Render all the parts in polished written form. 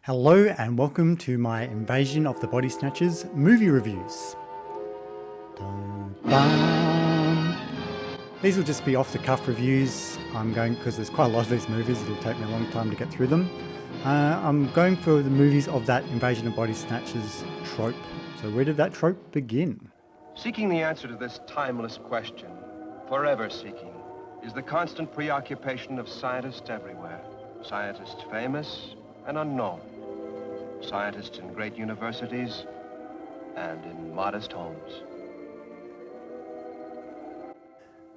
Hello and welcome to my Invasion of the Body Snatchers movie reviews. Dun, dun. These will just be off-the-cuff reviews. Because there's quite a lot of these movies, it'll take me a long time to get through them. I'm going for the movies of that Invasion of Body Snatchers trope. So where did that trope begin? Seeking the answer to this timeless question, forever seeking, is the constant preoccupation of scientists everywhere. Scientists famous and unknown. Scientists in great universities and in modest homes.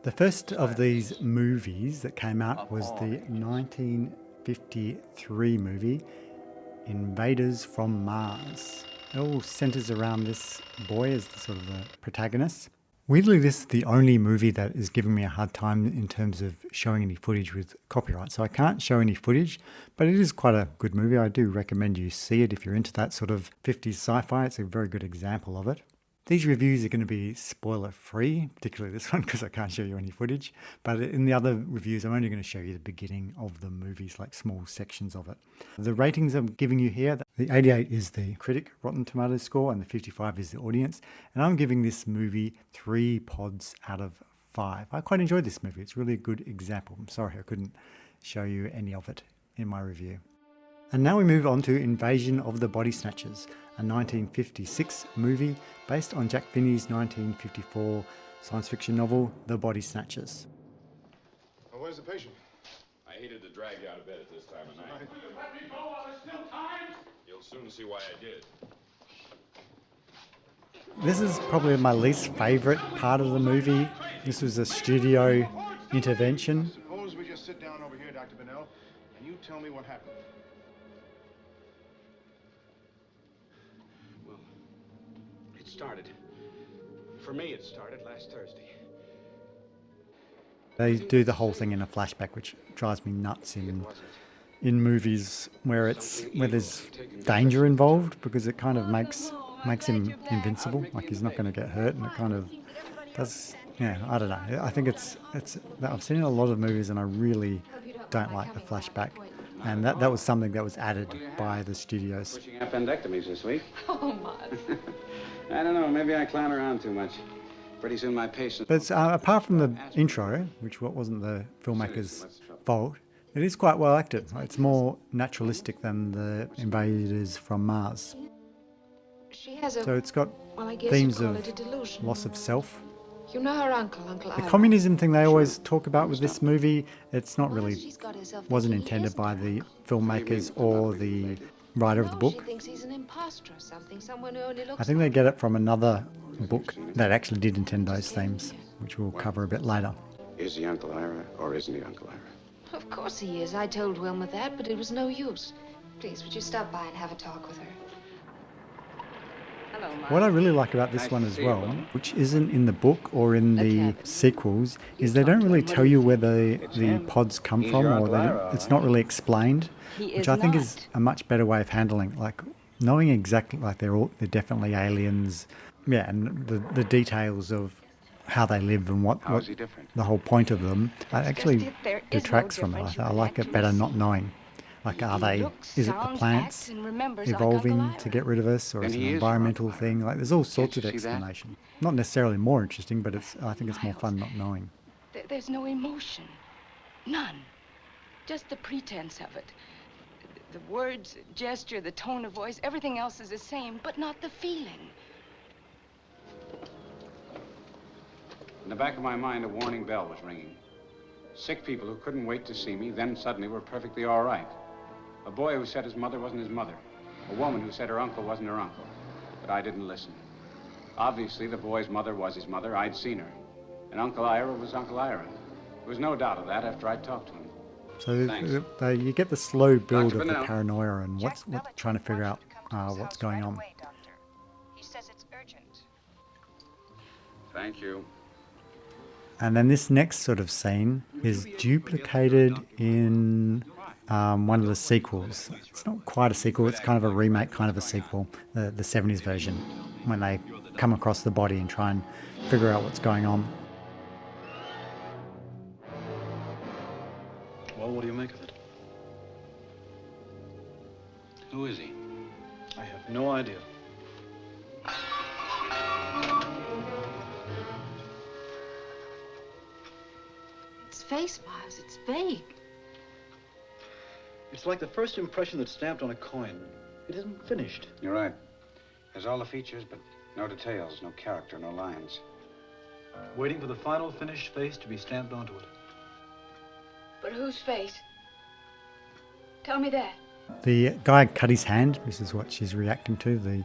The first of these movies that came out was the 1953 movie, Invaders from Mars. It all centers around this boy as the sort of the protagonist. Weirdly, this is the only movie that is giving me a hard time in terms of showing any footage with copyright. So I can't show any footage, but it is quite a good movie. I do recommend you see it if you're into that sort of 50s sci-fi. It's a very good example of it. These reviews are going to be spoiler-free, particularly this one because I can't show you any footage. But in the other reviews, I'm only going to show you the beginning of the movies, like small sections of it. The ratings I'm giving you here, the 88 is the critic Rotten Tomatoes score and the 55 is the audience. And I'm giving this movie 3 pods out of 5. I quite enjoyed this movie. It's really a good example. I'm sorry I couldn't show you any of it in my review. And now we move on to Invasion of the Body Snatchers, a 1956 movie based on Jack Finney's 1954 science fiction novel, The Body Snatchers. Well, where's the patient? I hated to drag you out of bed at this time of night. Will you let me go while there's still time? You'll soon see why I did. This is probably my least favourite part of the movie. This was a studio intervention. Suppose we just sit down over here, Dr. Bennell, and you tell me what happened. Well, it started. For me, it started last Thursday. They do the whole thing in a flashback, which drives me nuts in movies where there's danger involved, because it kind of makes him invincible. Like he's not going to get hurt, and it kind of does. Yeah, I don't know. I think it's. I've seen it in a lot of movies, and I really don't like the flashback. And that was something that was added by the studios. Pushing appendectomies this week. Oh, Muzz. I don't know, maybe I clown around too much. Pretty soon my patients... But apart from the intro, which wasn't the filmmaker's fault, it is quite well acted. It's more naturalistic than the Invaders from Mars. She has So it's got themes of loss of self. You know her Uncle The Ira. communism thing they always talk about with this movie, it's not really, wasn't intended by the filmmakers or the writer of the book. She thinks he's an imposter or something, someone who only looks I think they get it from another book that actually did intend those themes, which we'll cover a bit later. Is he Uncle Ira or isn't he Uncle Ira? Of course he is. I told Wilma that, but it was no use. Please, would you stop by and have a talk with her? Hello, Mom. What I really like about this one as well, which isn't in the book or in the sequels, is they don't really tell you where the pods come from, or it's not really explained, which I think is a much better way of handling, like knowing exactly, like they're definitely aliens, yeah, and the details of how they live and what the whole point of them actually detracts from it. I like it better not knowing. Like, is it the plants evolving to get rid of us, or is it an environmental thing? Like, there's all sorts of explanation. Not necessarily more interesting, but I think it's more fun not knowing. There's no emotion. None. Just the pretense of it. The words, gesture, the tone of voice, everything else is the same, but not the feeling. In the back of my mind, a warning bell was ringing. Sick people who couldn't wait to see me, then suddenly were perfectly all right. A boy who said his mother wasn't his mother. A woman who said her uncle wasn't her uncle. But I didn't listen. Obviously, the boy's mother was his mother. I'd seen her. And Uncle Ira was Uncle Ira. There was no doubt of that after I talked to him. So you get the slow build of the paranoia and what's trying to figure out what's going on. He says it's urgent. Thank you. And then this next sort of scene is duplicated in one of the sequels. It's not quite a sequel, it's kind of a remake, kind of a sequel, the 70s version, when they come across the body and try and figure out what's going on. Well, what do you make of it? Who is he? I have no idea. Its face, Miles, it's vague. It's like the first impression that's stamped on a coin. It isn't finished. You're right. Has all the features, but no details, no character, no lines. Waiting for the final finished face to be stamped onto it. But whose face? Tell me that. The guy cut his hand. This is what she's reacting to.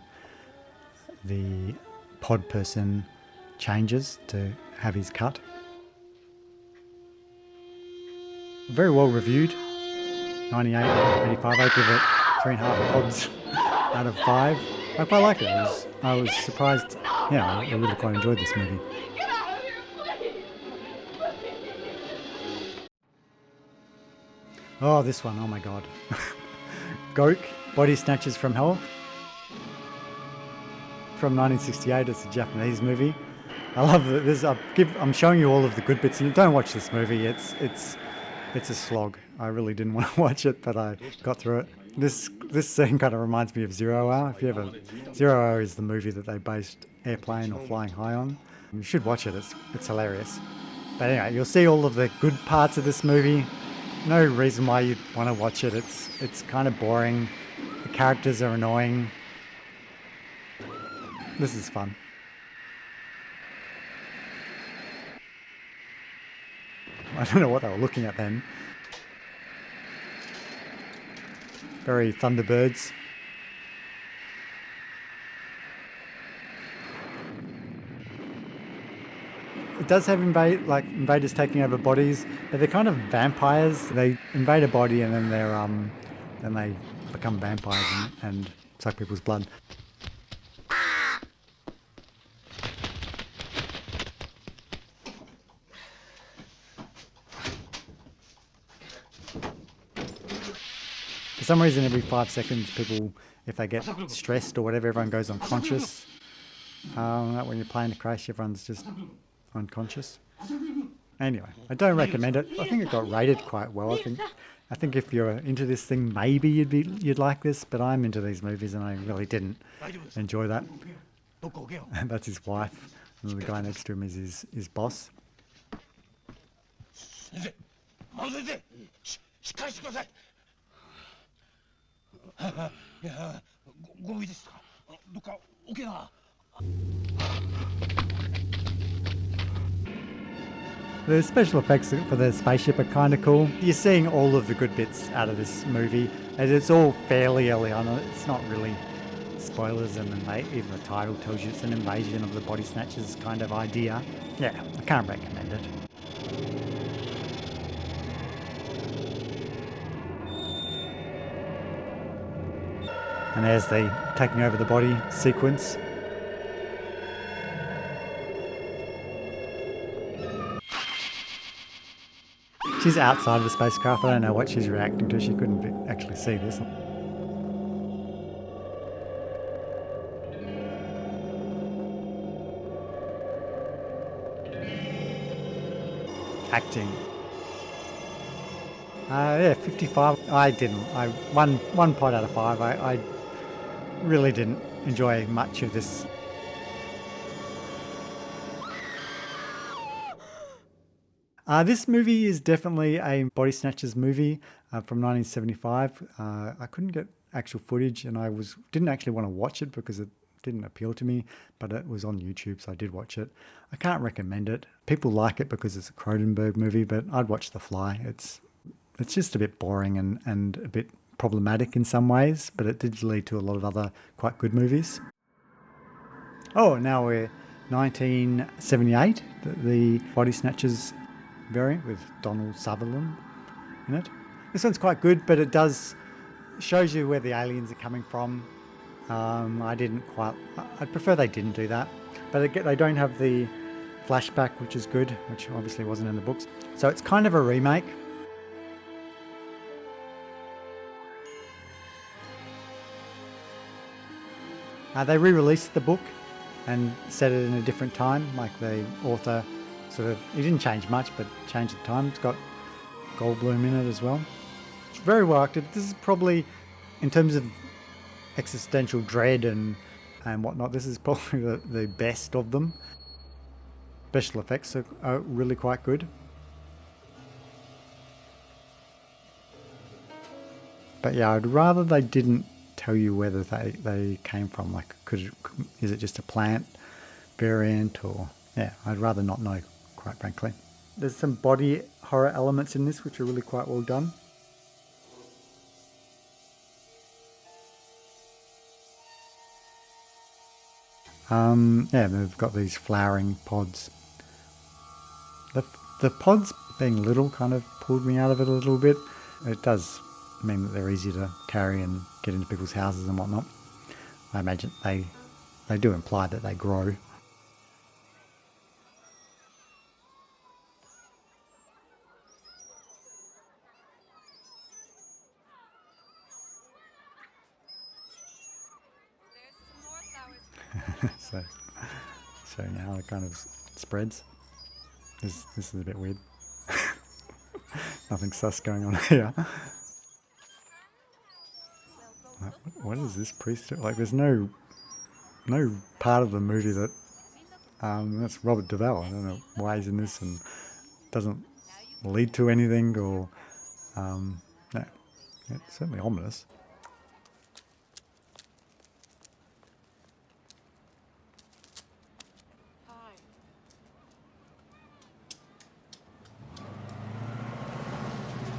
The pod person changes to have his cut. Very well reviewed. 98, 85. I give it 3.5 pods out of 5. I quite liked it. I was surprised. Yeah, I really quite enjoyed this movie. Get out of here, please! Oh, this one. Oh my god. Goke, Body Snatchers from Hell. From 1968. It's a Japanese movie. I love this. I'm showing you all of the good bits. And don't watch this movie. It's a slog. I really didn't want to watch it, but I got through it. This scene kind of reminds me of 0 Hour. If you ever, 0 Hour is the movie that they based Airplane or Flying High on. You should watch it. It's hilarious. But anyway, you'll see all of the good parts of this movie. No reason why you'd want to watch it. It's kind of boring. The characters are annoying. This is fun. I don't know what they were looking at then. Very Thunderbirds. It does have invaders taking over bodies, but they're kind of vampires. They invade a body and then they become vampires and suck people's blood. For some reason, every 5 seconds, people, if they get stressed or whatever, everyone goes unconscious. When you're playing a crash, everyone's just unconscious. Anyway, I don't recommend it. I think it got rated quite well. I think if you're into this thing, maybe you'd like this. But I'm into these movies, and I really didn't enjoy that. And that's his wife, and the guy next to him is his boss. The special effects for the spaceship are kind of cool. You're seeing all of the good bits out of this movie, and it's all fairly early on. It's not really spoilers, and even the title tells you it's an invasion of the Body Snatchers kind of idea. Yeah, I can't recommend it. And there's the taking over the body sequence. She's outside of the spacecraft. I don't know what she's reacting to. She couldn't actually see this. Acting. Yeah, 55. One pod out of 5. I really didn't enjoy much of this. This movie is definitely a Body Snatchers movie from 1975. I couldn't get actual footage, and I didn't actually want to watch it because it didn't appeal to me, but it was on YouTube, so I did watch it. I can't recommend it. People like it because it's a Cronenberg movie, but I'd watch The Fly. It's just a bit boring and a bit problematic in some ways, but it did lead to a lot of other quite good movies. Oh, now we're 1978, the Body Snatchers variant with Donald Sutherland in it. This one's quite good, but it shows you where the aliens are coming from. I'd prefer they didn't do that, but they don't have the flashback, which is good, which obviously wasn't in the books. So it's kind of a remake. They re-released the book and set it in a different time, like the author he didn't change much, but changed the time. It's got Goldblum in it as well. It's very well acted. This is probably, in terms of existential dread and whatnot. This is probably the best of them. Special effects are really quite good. But yeah, I'd rather they didn't tell you whether they came from. Like, is it just a plant variant, or yeah, I'd rather not know, quite frankly. There's some body horror elements in this which are really quite well done. Yeah, they've got these flowering pods. The pods being little kind of pulled me out of it a little bit. It does mean that they're easy to carry and get into people's houses and whatnot. I imagine they do imply that they grow. So showing how it kind of spreads. This is a bit weird. Nothing sus going on here. Like, what is this priest do? Like, there's no part of the movie that that's Robert Duvall. I don't know why he's in this and doesn't lead to anything, or no, it's certainly ominous.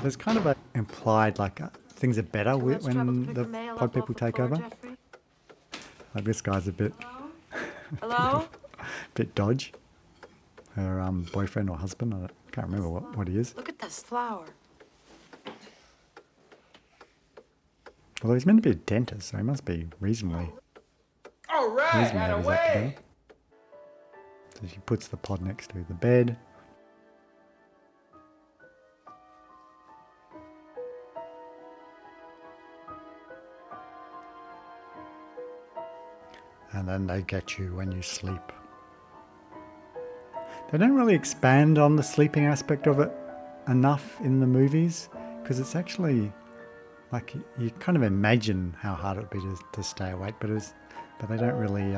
There's kind of a implied, like, things are better when the pod people take over. Like, this guy's a bit, Hello? bit dodge. Her boyfriend or husband, I can't remember what he is. Look at this flower. Although he's meant to be a dentist, so he must be reasonably. All right, reasonably have his act together. So she puts the pod next to the bed. And then they get you when you sleep. They don't really expand on the sleeping aspect of it enough in the movies, because it's actually like you kind of imagine how hard it would be to stay awake, but they don't really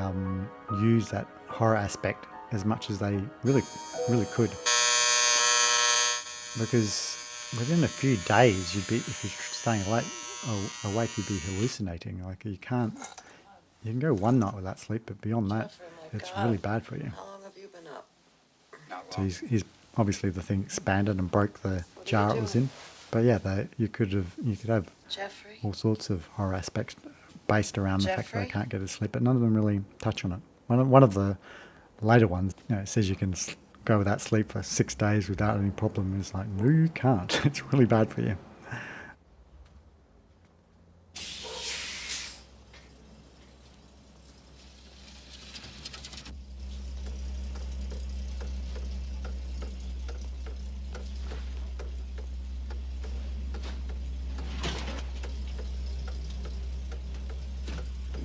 use that horror aspect as much as they really could. Because within a few days, you'd be, if you're staying awake, you'd be hallucinating. Like, you can go one night without sleep, but beyond that, it's really bad for you. How long have you been up? So he's obviously, the thing expanded and broke the jar it was in. But yeah, you could have Jeffrey? all sorts of horror aspects based around the fact that they can't get to sleep, but none of them really touch on it. One of the later ones, it says you can go without sleep for 6 days without any problem. It's like, no, you can't. It's really bad for you.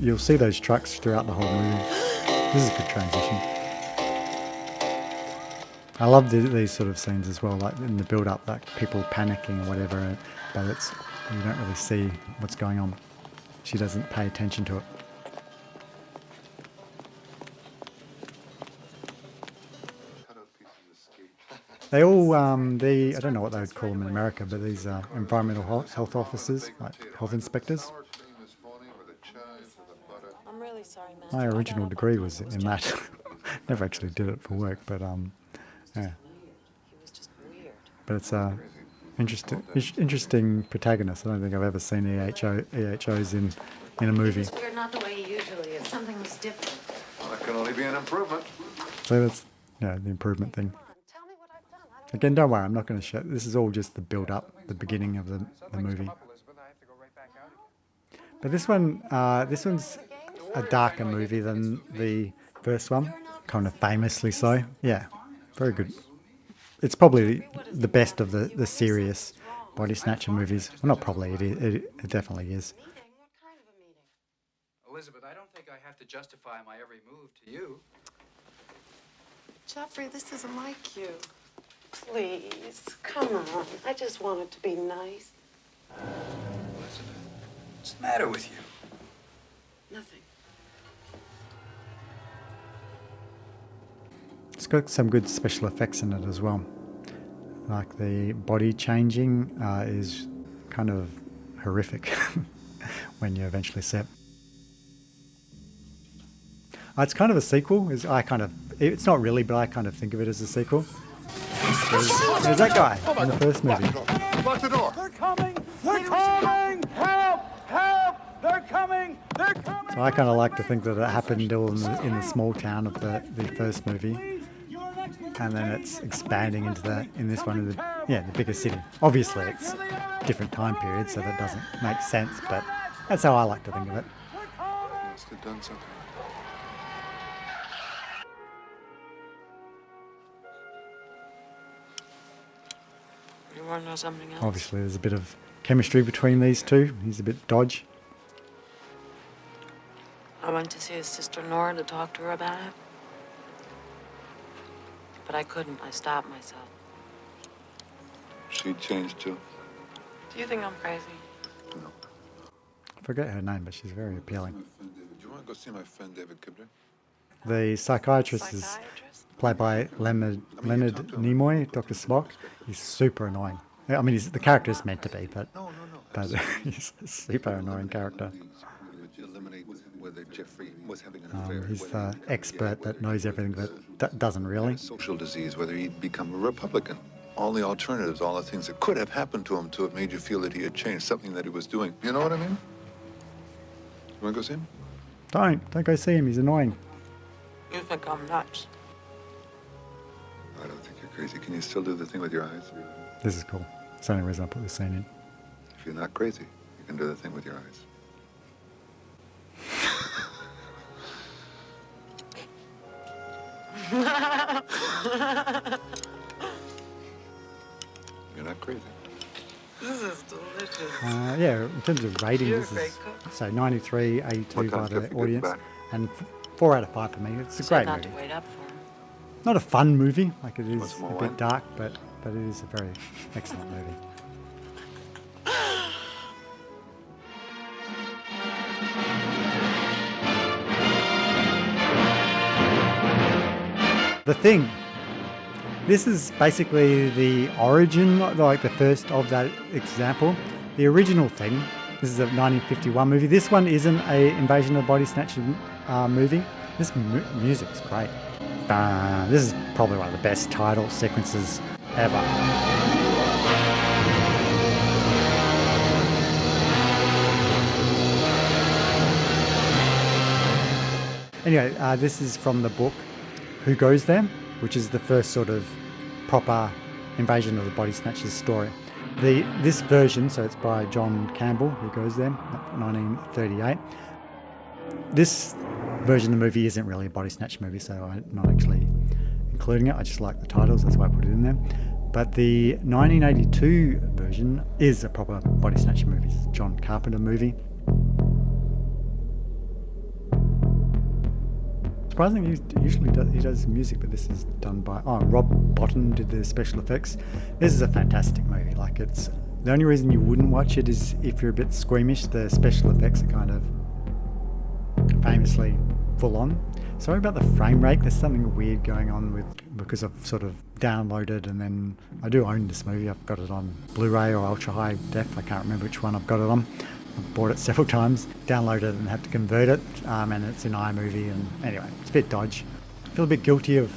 You'll see those trucks throughout the whole movie. This is a good transition. I love these sort of scenes as well, like in the build-up, like people panicking or whatever, but you don't really see what's going on. She doesn't pay attention to it. They all, I don't know what they would call them in America, but these are environmental health officers, like health inspectors. I'm really sorry, man. My original degree was in that. Never actually did it for work, but yeah. But it's interesting protagonist. I don't think I've ever seen EHOs in a movie. It's weird, not the way he usually is. Something was different. Well, that can only be an improvement. So that's the improvement thing. Again, don't worry, I'm not going to show. This is all just the build-up, the beginning of the movie. But this one's a darker movie than the first one, kind of famously so. Yeah, very good. It's probably the best of the serious Body Snatcher movies. Well, not probably, it definitely is. Elizabeth, I don't think I have to justify my every move to you. Jeffrey, this isn't like you. Please, come on. I just wanted to be nice. Elizabeth, what's the matter with you? It's got some good special effects in it as well. Like the body changing is kind of horrific when you eventually see it. It's kind of a sequel. It's not really, but I kind of think of it as a sequel. There's that guy in the first movie. Lock the door. They're coming! They're coming! Help! Help! They're coming! They're coming! So I kind of like to think that it happened all in the small town of the first movie, and then it's expanding into in this one of the bigger city. Obviously, it's different time period, so that doesn't make sense, but that's how I like to think of it. Must have done something. You want to know something else? Obviously, there's a bit of chemistry between these two. He's a bit dodge. I went to see his sister Nora to talk to her about it. But I couldn't. I stopped myself. She changed too. Do you think I'm crazy? No. I forget her name, but she's very appealing. Do you want to go see my friend David Kibler? The psychiatrist is played by Leonard Nimoy, Dr. Spock. He's super annoying. I mean, the character is meant to be, but he's a super annoying character. He's the expert that knows everything, but doesn't really. Social disease, whether he'd become a Republican. All the alternatives, all the things that could have happened to him to have made you feel that he had changed, something that he was doing. You know what I mean? You want to go see him? Don't go see him. He's annoying. You think I'm nuts? I don't think you're crazy. Can you still do the thing with your eyes? This is cool. It's the only reason I put this scene in. If you're not crazy, you can do the thing with your eyes. You're not crazy. This is delicious. In terms of rating, You're this a great is cook. so 93, 82 What by time do you have the to get audience, back? and 4 out of 5 for me. It's a So great not movie. to wait up for him. Not a fun movie, like it is Want some a more bit wine? dark, but it is a very excellent movie. The Thing. This is basically the origin, like the first of that example. The original Thing, this is a 1951 movie. This one isn't a Invasion of the Body Snatcher movie. This music's great. This is probably one of the best title sequences ever. Anyway, this is from the book Who Goes There, which is the first sort of proper Invasion of the Body Snatchers story. This version, so it's by John Campbell, Who Goes There, 1938. This version of the movie isn't really a Body Snatch movie, so I'm not actually including it. I just like the titles, that's why I put it in there. But the 1982 version is a proper Body Snatcher movie. It's a John Carpenter movie. Surprisingly, he does music, but this is done by Rob Botton did the special effects. This is a fantastic movie. Like, it's the only reason you wouldn't watch it is if you're a bit squeamish. The special effects are kind of famously full on. Sorry about the frame rate. There's something weird going on because I've sort of downloaded, and then I do own this movie. I've got it on Blu-ray or ultra high def. I can't remember which one I've got it on. I've bought it several times, downloaded it and had to convert it, and it's in iMovie, and anyway, it's a bit dodge. I feel a bit guilty of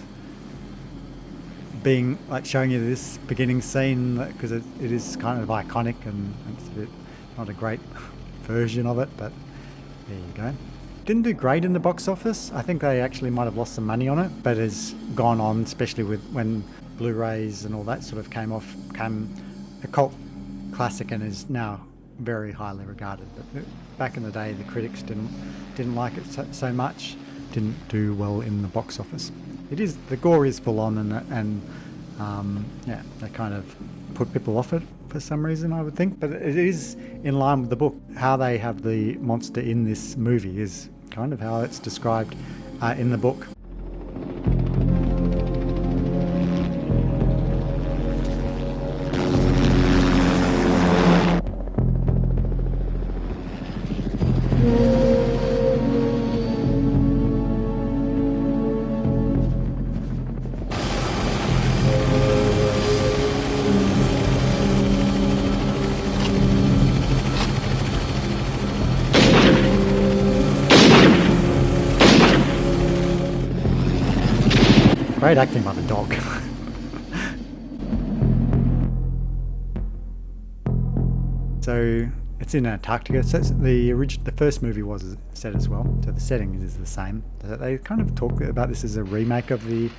being, like, showing you this beginning scene, because it is kind of iconic, and it's a bit not a great version of it, but there you go. Didn't do great in the box office. I think they actually might have lost some money on it, but has gone on, especially with when Blu-rays and all that sort of came a cult classic, and is now very highly regarded. But back in the day, the critics didn't like it so much. Didn't do well in the box office. The gore is full on, and they kind of put people off it for some reason, I would think. But it is in line with the book. How they have the monster in this movie is kind of how it's described in the book. Great acting by the dog. So it's in Antarctica. So it's the first movie was set as well. So the setting is the same. So they kind of talk about this as a remake of the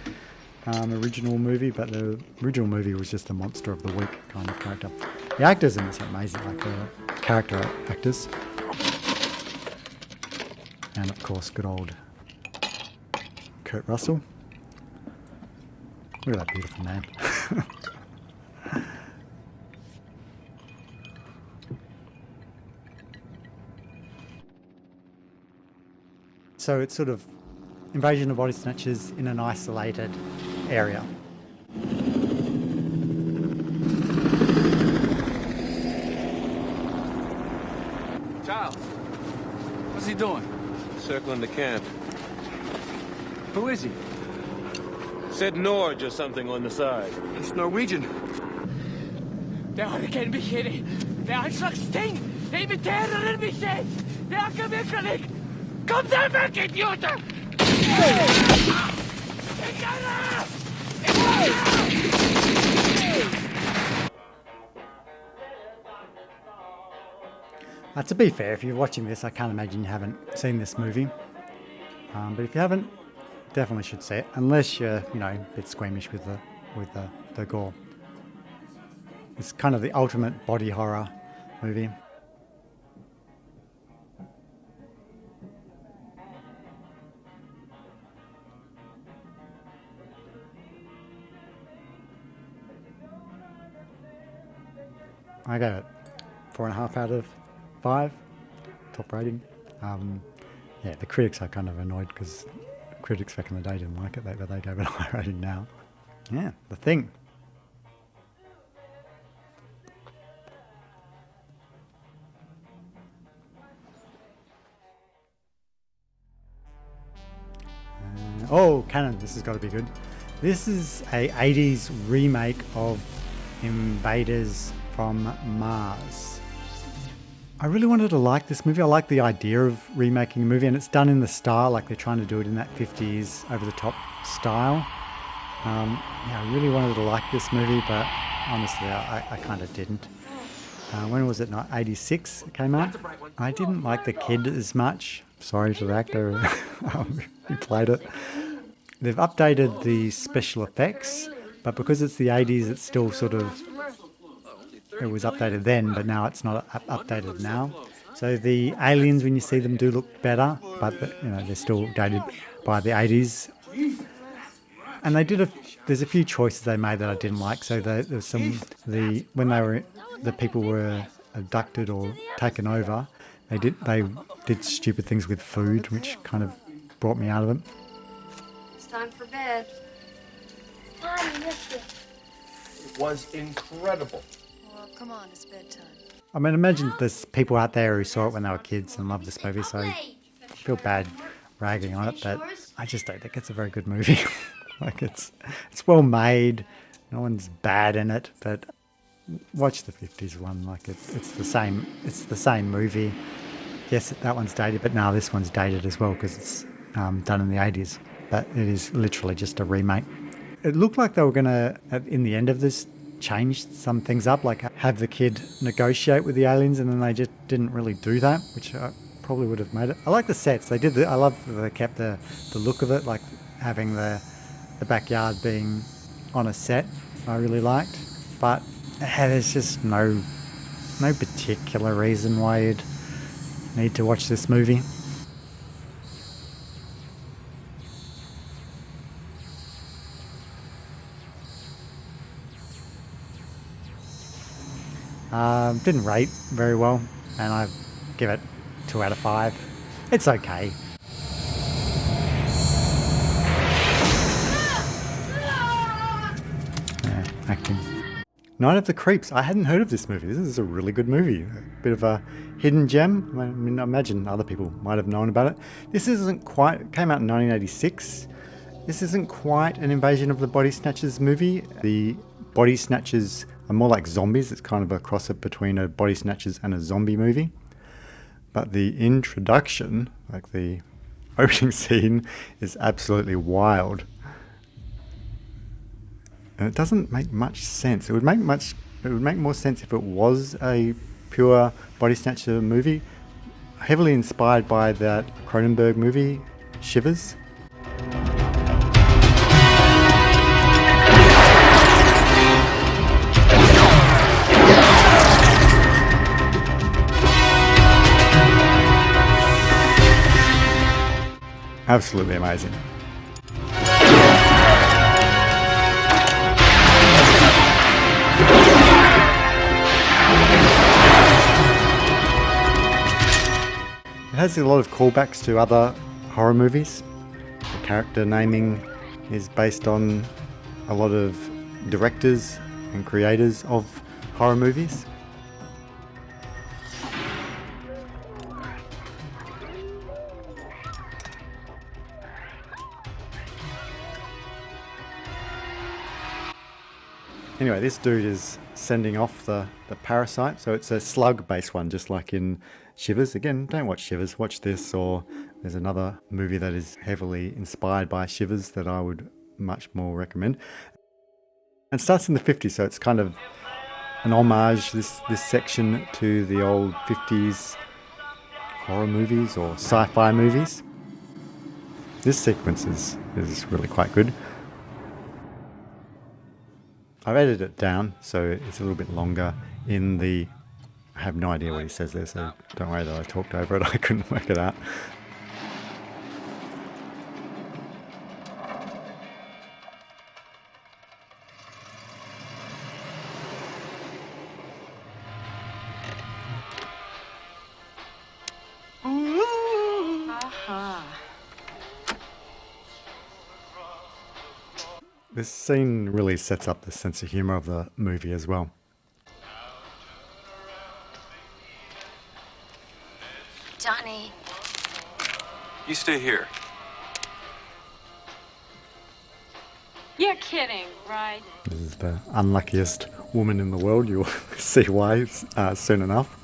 original movie, but the original movie was just a monster of the week kind of character. The actors in this are amazing, like the character actors. And of course, good old Kurt Russell. Look at that beautiful man. So it's sort of invasion of body snatchers in an isolated area. Charles, what's he doing? Circling the camp. Who is he? Said Norge or something on the side. He's Norwegian. Det har du kan bekjenne. Det er en slags ting. Det imiterer meg selv. Det er ikke virkelig. Kom deg vekk, idioter! To be fair, if you're watching this, I can't imagine you haven't seen this movie. But if you haven't, definitely should see it, unless you're, a bit squeamish with the gore. It's kind of the ultimate body horror movie. I gave it 4.5 out of 5, top rating. Yeah, the critics are kind of annoyed because critics back in the day didn't like it, but they gave it a high rating now. Yeah, The Thing. Canon, this has got to be good. This is a 80s remake of Invaders from Mars. I really wanted to like this movie. I like the idea of remaking a movie, and it's done in the style, like they're trying to do it in that 50s over-the-top style. I really wanted to like this movie, but honestly, I kind of didn't. When was it? 86 it came out. I didn't like the kid as much. Sorry to the actor who played it. They've updated the special effects, but because it's the 80s, it's still sort of... It was updated then, but now it's not updated now. So the aliens, when you see them, do look better, but they're still dated by the 80s. And they did there's a few choices they made that I didn't like. So there was when the people were abducted or taken over, they did stupid things with food, which kind of brought me out of it. It's time for bed. Mommy, missed it. It was incredible. Well, come on, it's bedtime. I mean, imagine there's people out there who saw it when they were kids and loved this movie, so I feel bad ragging on it, but I just don't think it's a very good movie. Like it's well made, no one's bad in it, but watch the 50s one. Like it's the same movie. Yes, that one's dated, but now this one's dated as well because it's done in the 80s. But it is literally just a remake. It looked like they were gonna, in the end of this, change some things up, like have the kid negotiate with the aliens, and then they just didn't really do that, which probably would have made it. I like the sets. They did. I love that they kept the look of it, like having the backyard being on a set. I really liked, but there's just no particular reason why you'd need to watch this movie. Didn't rate very well, and I give it 2 out of 5. It's okay. Yeah, acting. Night of the Creeps. I hadn't heard of this movie. This is a really good movie. A bit of a hidden gem. I mean, I imagine other people might have known about it. This isn't quite... It came out in 1986. This isn't quite an Invasion of the Body Snatchers movie. The Body Snatchers are more like zombies. It's kind of a cross-up between a Body Snatchers and a zombie movie. But the introduction, like the opening scene, is absolutely wild. And it doesn't make much sense. It would make more sense if it was a pure Body Snatcher movie, heavily inspired by that Cronenberg movie, Shivers. Absolutely amazing. It has a lot of callbacks to other horror movies. The character naming is based on a lot of directors and creators of horror movies. Anyway, this dude is sending off the parasite, so it's a slug-based one, just like in Shivers. Again, don't watch Shivers, watch this, or there's another movie that is heavily inspired by Shivers that I would much more recommend. And it starts in the 50s, so it's kind of an homage, this section, to the old 50s horror movies or sci-fi movies. This sequence is really quite good. I've edited it down so it's a little bit longer in the... I have no idea what he says there, so don't worry that I talked over it. I couldn't work it out. This scene really sets up the sense of humour of the movie as well. Johnny. You stay here. You're kidding, right? This is the unluckiest woman in the world. You'll see why soon enough.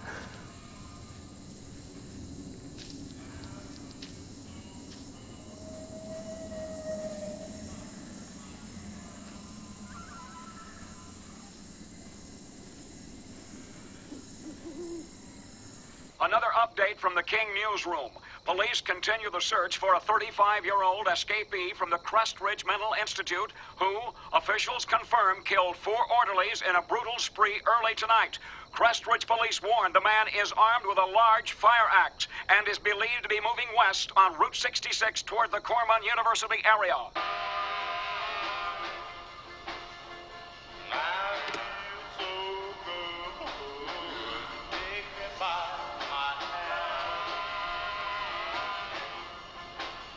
Another update from the King newsroom. Police continue the search for a 35-year-old escapee from the Crest Ridge Mental Institute who, officials confirm, killed 4 orderlies in a brutal spree early tonight. Crest Ridge police warn the man is armed with a large fire axe and is believed to be moving west on Route 66 toward the Corman University area.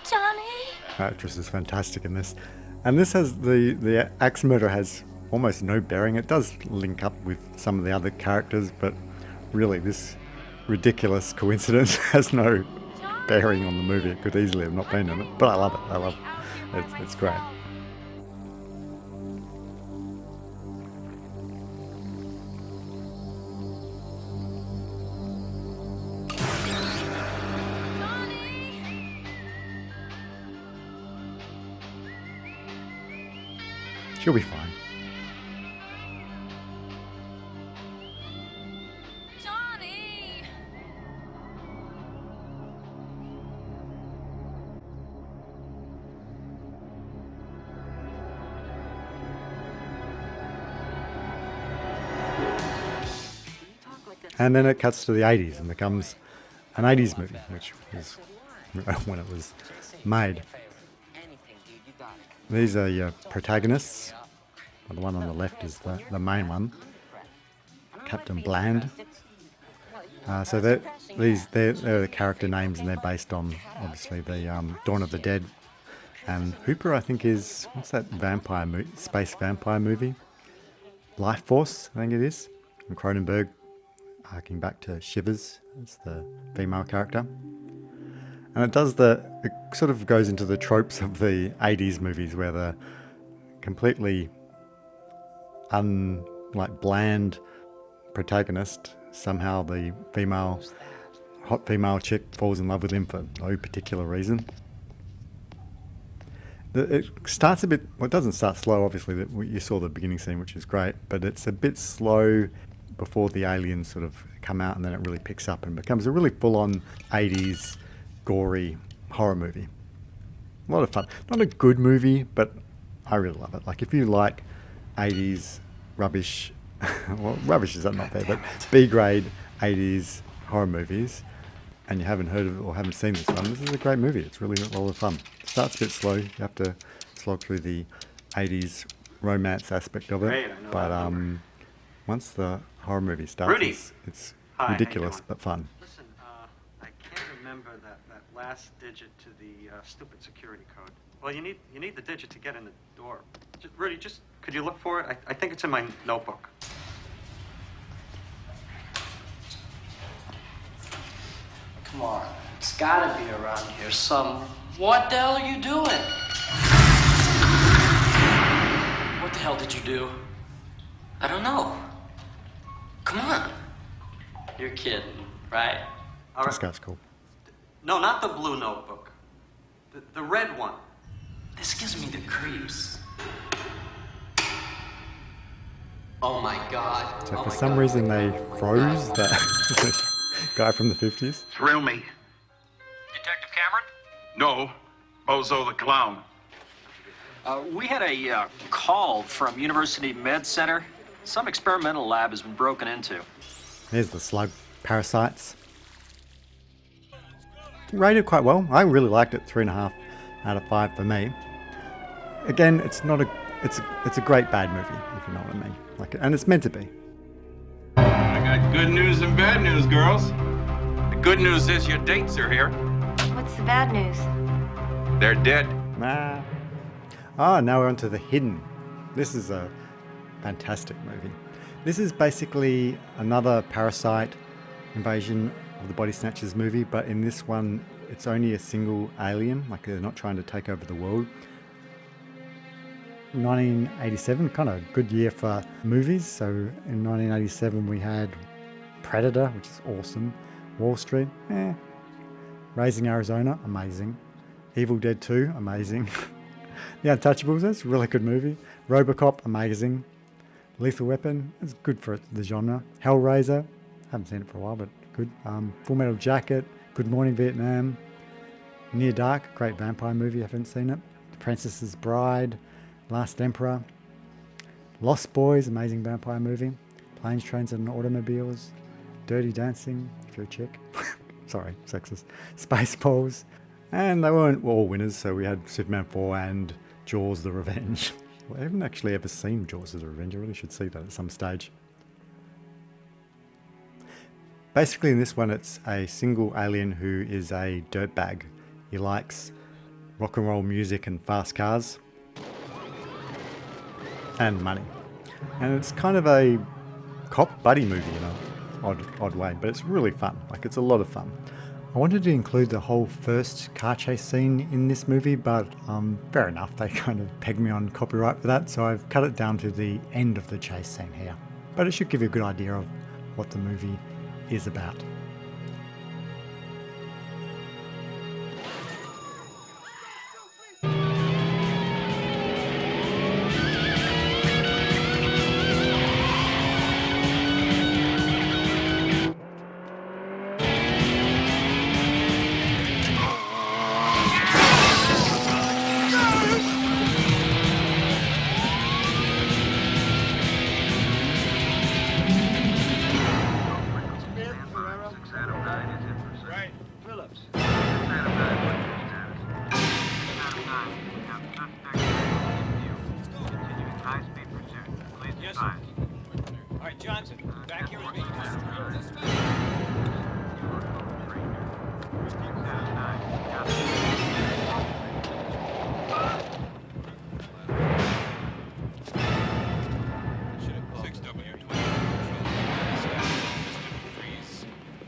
Johnny? Actress is fantastic in this. And this has the axe murder has almost no bearing. It does link up with some of the other characters, but really this ridiculous coincidence has no bearing on the movie. It could easily have not been in it, but I love it. I love it. It's great. She'll be fine. Johnny! And then it cuts to the 80s and becomes an 80s movie, which is when it was made. These are your protagonists. The one on the left is the main one, Captain Bland. So they're the character names, and they're based on obviously the Dawn of the Dead. And Hooper, I think, is what's that space vampire movie? Life Force, I think it is. And Cronenberg, harking back to Shivers, it's the female character. And it sort of goes into the tropes of the 80s movies where the completely bland protagonist, somehow the hot female chick falls in love with him for no particular reason. It starts a bit, well, it doesn't start slow, obviously. You saw the beginning scene, which is great, but it's a bit slow before the aliens sort of come out, and then it really picks up and becomes a really full-on 80s gory horror movie. A lot of fun. Not a good movie, but I really love it. Like, if you like 80s rubbish, well, rubbish is not fair, but B-grade 80s horror movies, and you haven't heard of it or haven't seen this one, this is a great movie. It's really a lot of fun. It starts a bit slow. You have to slog through the 80s romance aspect of it. Great, I know but that. Once the horror movie starts, Rudy. it's Hi, ridiculous how you but fun. Listen, I can't remember that last digit to the stupid security code. Well, you need the digit to get in the door. Rudy, could you look for it? I think it's in my notebook. Come on, it's gotta be around here some. What the hell are you doing? What the hell did you do? I don't know. Come on. You're kidding, right? This guy's cool. No, not the blue notebook. The red one. This gives me the creeps. Oh my God. So for some reason they froze that guy from the 50s. Thrill me. Detective Cameron? No, Bozo the Clown. We had a call from University Med Center. Some experimental lab has been broken into. There's the slug parasites. Rated quite well. I really liked it. 3.5 out of 5 for me. Again, it's not a. It's a great bad movie, if you know what I mean. Like, and it's meant to be. I got good news and bad news, girls. The good news is your dates are here. What's the bad news? They're dead. Nah. Ah, now we're on to The Hidden. This is a fantastic movie. This is basically another Parasite invasion of the Body Snatchers movie, but in this one, it's only a single alien. Like, they're not trying to take over the world. 1987, kind of a good year for movies. So in 1987 we had Predator, which is awesome. Wall Street, Raising Arizona, amazing. Evil Dead 2, amazing. The Untouchables, that's a really good movie. Robocop, amazing. Lethal Weapon, it's good for the genre. Hellraiser, haven't seen it for a while, but good. Full Metal Jacket, Good Morning Vietnam. Near Dark, great vampire movie, I haven't seen it. The Princess's Bride, Last Emperor. Lost Boys, amazing vampire movie. Planes, Trains and Automobiles. Dirty Dancing, if you're a chick. Sorry, sexist. Spaceballs. And they weren't all winners, so we had Superman 4 and Jaws the Revenge. Well, I haven't actually ever seen Jaws the Revenge. I really should see that at some stage. Basically in this one it's a single alien who is a dirtbag. He likes rock and roll music and fast cars. And money. And it's kind of a cop buddy movie in an odd way, but it's really fun. Like, it's a lot of fun. I wanted to include the whole first car chase scene in this movie, but fair enough, they kind of pegged me on copyright for that, so I've cut it down to the end of the chase scene here. But it should give you a good idea of what the movie is about.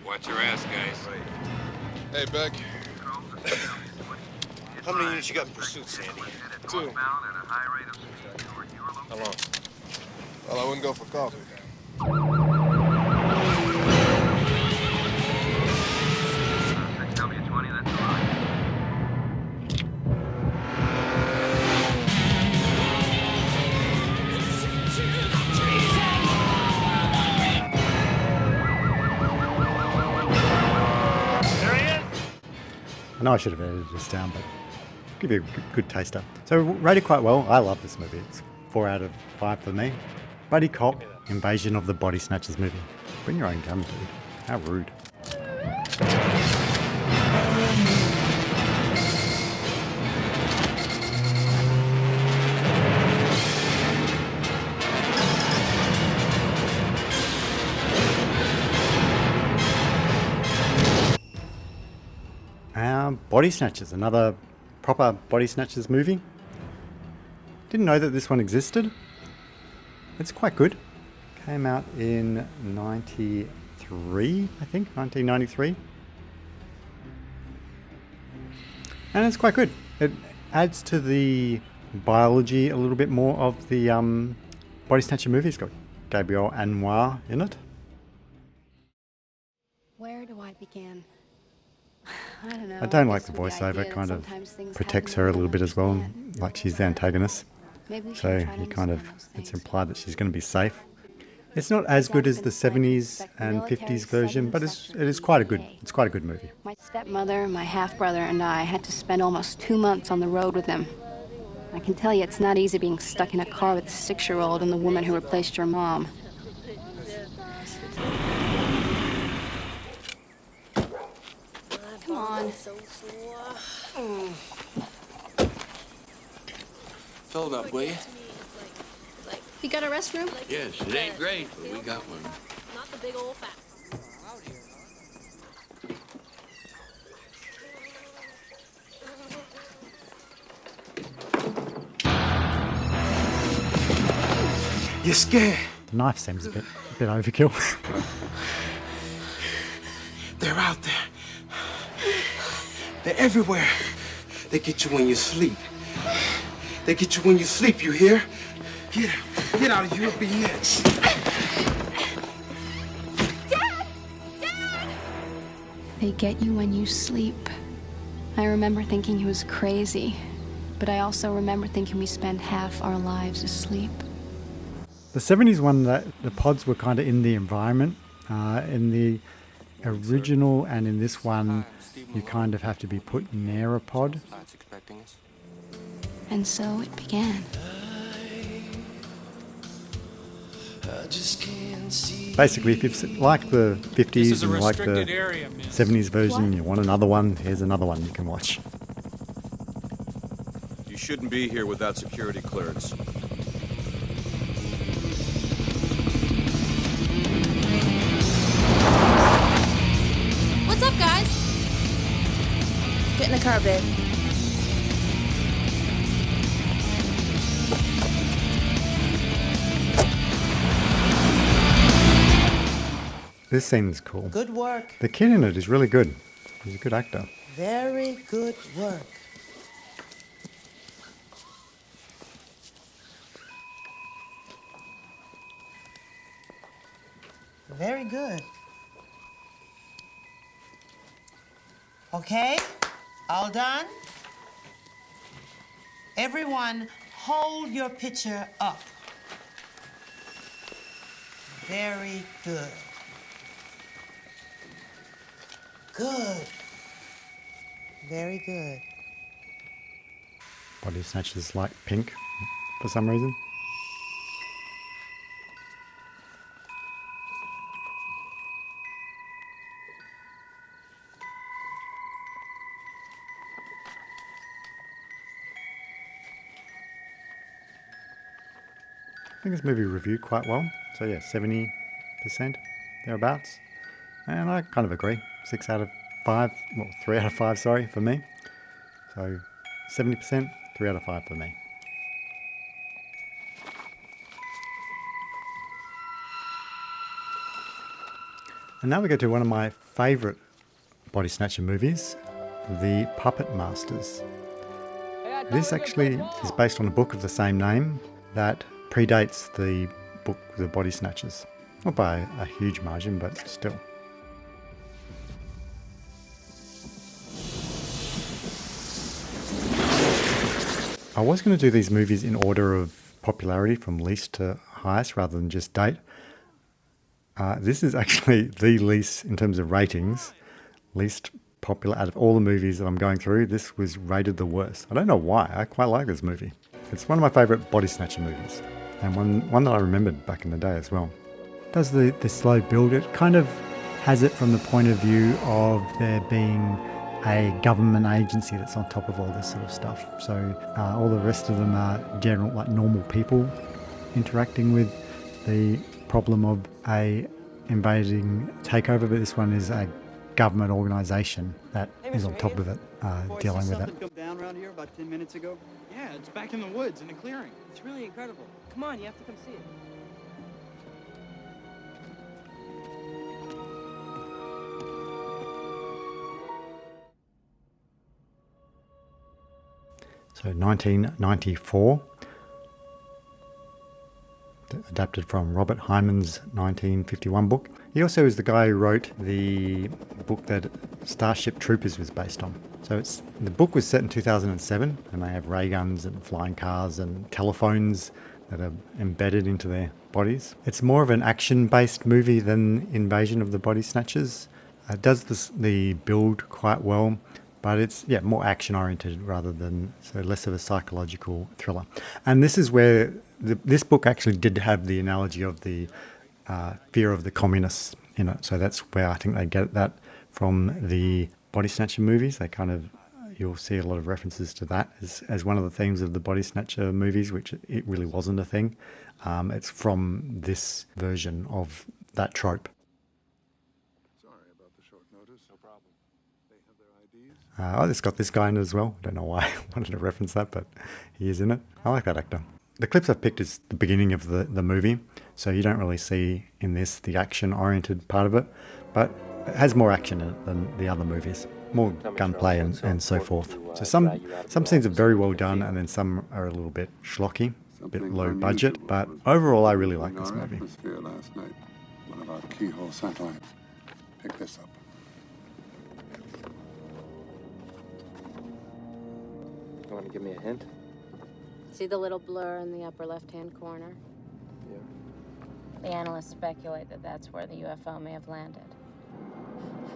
Watch your ass, guys. Hey, Beck. How many units you got in pursuit, Sandy? 2. How long? Well, I wouldn't go for coffee. I know I should have edited this down, but I'll give you a good taster. So rated quite well. I love this movie. It's 4 out of 5 for me. Buddy cop invasion of the Body Snatchers movie. Bring your own gun, dude. How rude. Body Snatchers, another proper Body Snatchers movie. Didn't know that this one existed. It's quite good. Came out in 93, I think, 1993. And it's quite good. It adds to the biology a little bit more of the Body Snatcher movie. It's got Gabrielle Anwar in it. Where do I begin? I don't know. I don't like the voiceover. It kind of protects her a little bit as well, like she's the antagonist. So you kind of, it's implied that she's going to be safe. It's not as good as the 70s and 50s version, but it is quite a good movie. My stepmother, my half-brother, and I had to spend almost 2 months on the road with them. I can tell you it's not easy being stuck in a car with a 6-year-old and the woman who replaced your mom. Come on. Fill it up, will you? You got a restroom? Yes, it ain't great, but we got one. Not the big old fat. You're scared. The knife seems a bit overkill. They're out there. They're everywhere. They get you when you sleep. They get you when you sleep, you hear? Get out of here, you'll be next. Dad! Dad! They get you when you sleep. I remember thinking he was crazy, but I also remember thinking we spend half our lives asleep. The 70s one, that the pods were kind of in the environment. In the original and in this one, you kind of have to be put near a pod. And so it began. Basically, if you've like the 50s and like the 70s version, you want another one, here's another one you can watch. You shouldn't be here without security clearance. What's up, guys? Get in the car, babe. This scene is cool. Good work. The kid in it is really good. He's a good actor. Very good work. Very good. Okay, all done? Everyone, hold your picture up. Very good. Good. Very good. Body Snatchers like pink for some reason. I think this movie reviewed quite well. So yeah, 70% thereabouts. And I kind of agree. 6 out of 5, well, 3 out of 5, sorry, for me. So 70%, 3 out of 5 for me. And now we go to one of my favourite Body Snatcher movies, The Puppet Masters. This actually is based on a book of the same name that predates the book The Body Snatchers. Not by a huge margin, but still. I was going to do these movies in order of popularity from least to highest rather than just date. This is actually the least, in terms of ratings, least popular. Out of all the movies that I'm going through, this was rated the worst. I don't know why. I quite like this movie. It's one of my favourite Body Snatcher movies, and one that I remembered back in the day as well. It does the slow build. It kind of has it from the point of view of there being a government agency that's on top of all this sort of stuff. So all the rest of them are general, like normal people interacting with the problem of a invading takeover, but this one is a government organisation that is on top of it, dealing with it. Come down around here about 10 minutes ago. Yeah, it's back in the woods in the clearing. It's really incredible. Come on, you have to come see it. So 1994, adapted from Robert Hyman's 1951 book. He also is the guy who wrote the book that Starship Troopers was based on. So the book was set in 2007, and they have ray guns and flying cars and telephones that are embedded into their bodies. It's more of an action-based movie than Invasion of the Body Snatchers. It does the build quite well, but it's more action-oriented rather than, so less of a psychological thriller. And this is where this book actually did have the analogy of the fear of the communists in it. So that's where I think they get that from the Body Snatcher movies. They kind of, you'll see a lot of references to that as one of the themes of the Body Snatcher movies, which it really wasn't a thing. It's from this version of that trope. It's got this guy in it as well. I don't know why I wanted to reference that, but he is in it. I like that actor. The clips I've picked is the beginning of the movie, so you don't really see in this the action-oriented part of it, but it has more action in it than the other movies. More gunplay and so forth. So some scenes are very well done, and then some are a little bit schlocky, a bit low budget, but overall I really like this movie. Last night, one of our keyhole satellites picked this up. You want to give me a hint? See the little blur in the upper left-hand corner? Yeah. The analysts speculate that that's where the UFO may have landed.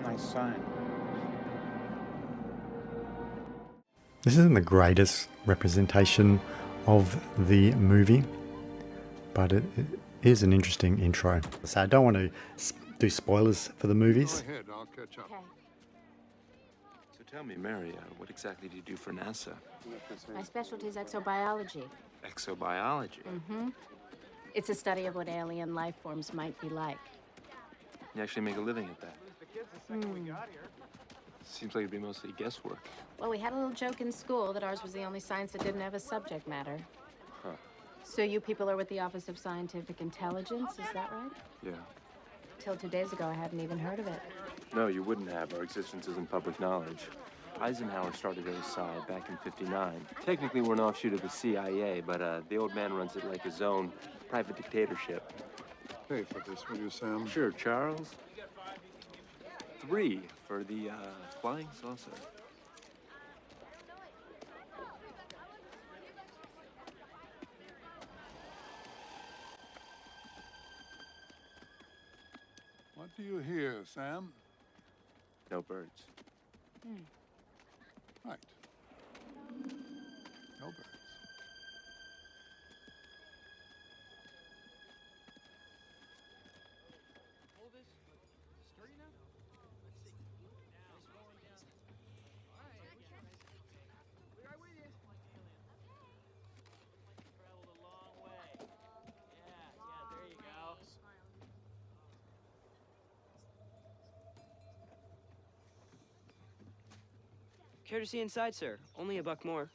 Nice sign. This isn't the greatest representation of the movie, but it is an interesting intro. So I don't want to do spoilers for the movies. Go ahead, I'll catch up. Okay. So tell me, Mary, what exactly do you do for NASA? My specialty is exobiology. Exobiology? Mm-hmm. It's a study of what alien life forms might be like. You actually make a living at that? Hmm. Seems like it'd be mostly guesswork. Well, we had a little joke in school that ours was the only science that didn't have a subject matter. Huh. So you people are with the Office of Scientific Intelligence, is that right? Yeah. Till 2 days ago, I hadn't even heard of it. No, you wouldn't have. Our existence isn't public knowledge. Eisenhower started OSI back in '59. Technically, we're an offshoot of the CIA, but the old man runs it like his own private dictatorship. Pay for this, will you, Sam? Sure, Charles. 3 for the flying saucer. What do you hear, Sam? No birds. Right. No birds. Care to see inside, sir? Only $1 more.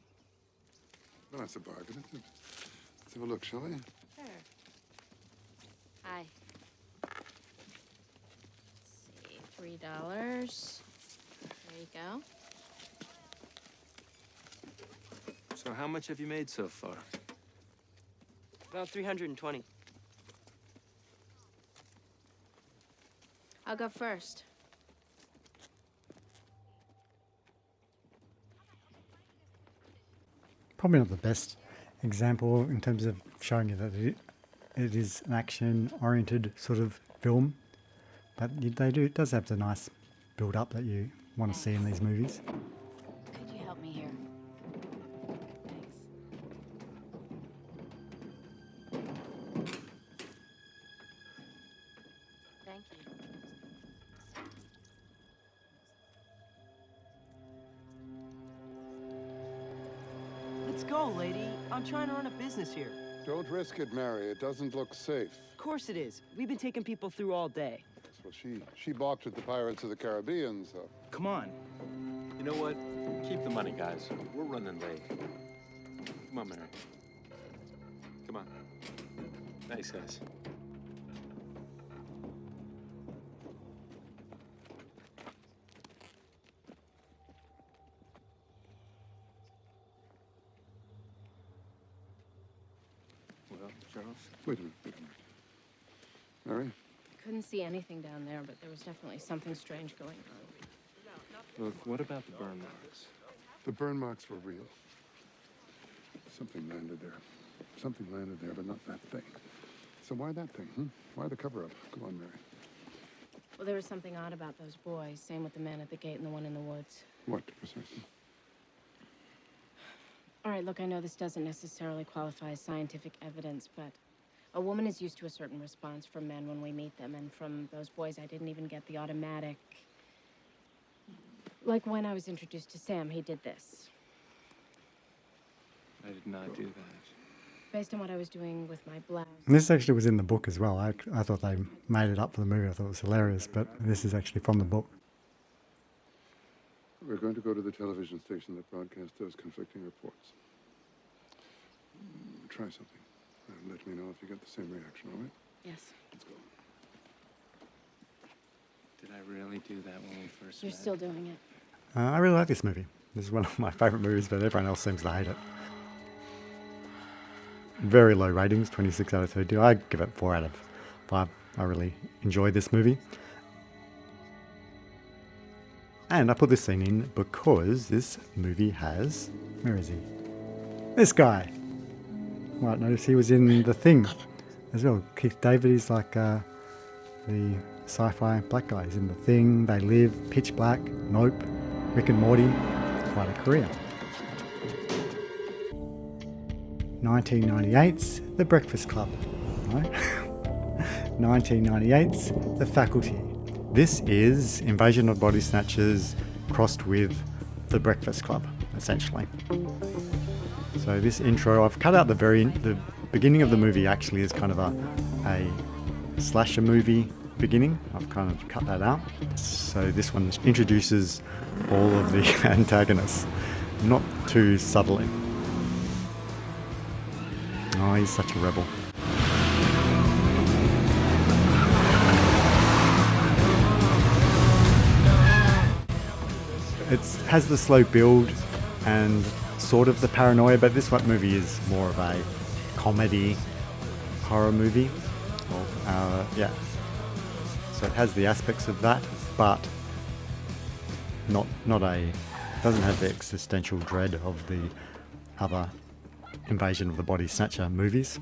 Well, that's a bargain, isn't it? Let's have a look, shall we? Sure. Hi. Let's see, $3. There you go. So how much have you made so far? About 320. I'll go first. Probably not the best example in terms of showing you that it is an action-oriented sort of film, but it does have the nice build-up that you want to see in these movies. Could you help me here? Thanks. Thank you. Let's go, lady. I'm trying to run a business here. Don't risk it, Mary. It doesn't look safe. Of course it is. We've been taking people through all day. Well, she balked at the Pirates of the Caribbean, so... Come on. You know what? Keep the money, guys. We're running late. Come on, Mary. Come on. Nice, guys. Well, Charles? Wait a minute. Mary? Couldn't see anything down there, but there was definitely something strange going on. Look, what about the burn marks? The burn marks were real. Something landed there. Something landed there, but not that thing. So why that thing, Why the cover-up? Come on, Mary. Well, there was something odd about those boys. Same with the man at the gate and the one in the woods. What, precisely? All right, look, I know this doesn't necessarily qualify as scientific evidence, but a woman is used to a certain response from men when we meet them, and from those boys, I didn't even get the automatic... Like when I was introduced to Sam, he did this. I did not do that. Based on what I was doing with my blouse. This actually was in the book as well. I thought they made it up for the movie. I thought it was hilarious, but this is actually from the book. We're going to go to the television station that broadcasts those conflicting reports. Try something. And let me know if you get the same reaction, all right? Yes. Let's go. Did I really do that when we first You're met? still doing it. I really like this movie. This is one of my favourite movies, but everyone else seems to hate it. Very low ratings, 26 out of 32. I give it 4 out of 5. I really enjoyed this movie. And I put this scene in because this movie has... Where is he? This guy! Might notice he was in The Thing as well. Keith David is like the sci-fi black guy. He's in The Thing, They Live, Pitch Black, Nope, Rick and Morty. Quite a career. 1998's The Breakfast Club. No? 1998's The Faculty. This is Invasion of Body Snatchers crossed with The Breakfast Club, essentially. So this intro, I've cut out the beginning of the movie actually is kind of a slasher movie beginning. I've kind of cut that out. So this one introduces all of the antagonists, not too subtly. Oh, he's such a rebel. It has the slow build and sort of the paranoia, but this movie is more of a comedy horror movie. Yeah. So it has the aspects of that, but not doesn't have the existential dread of the other Invasion of the Body Snatcher movies.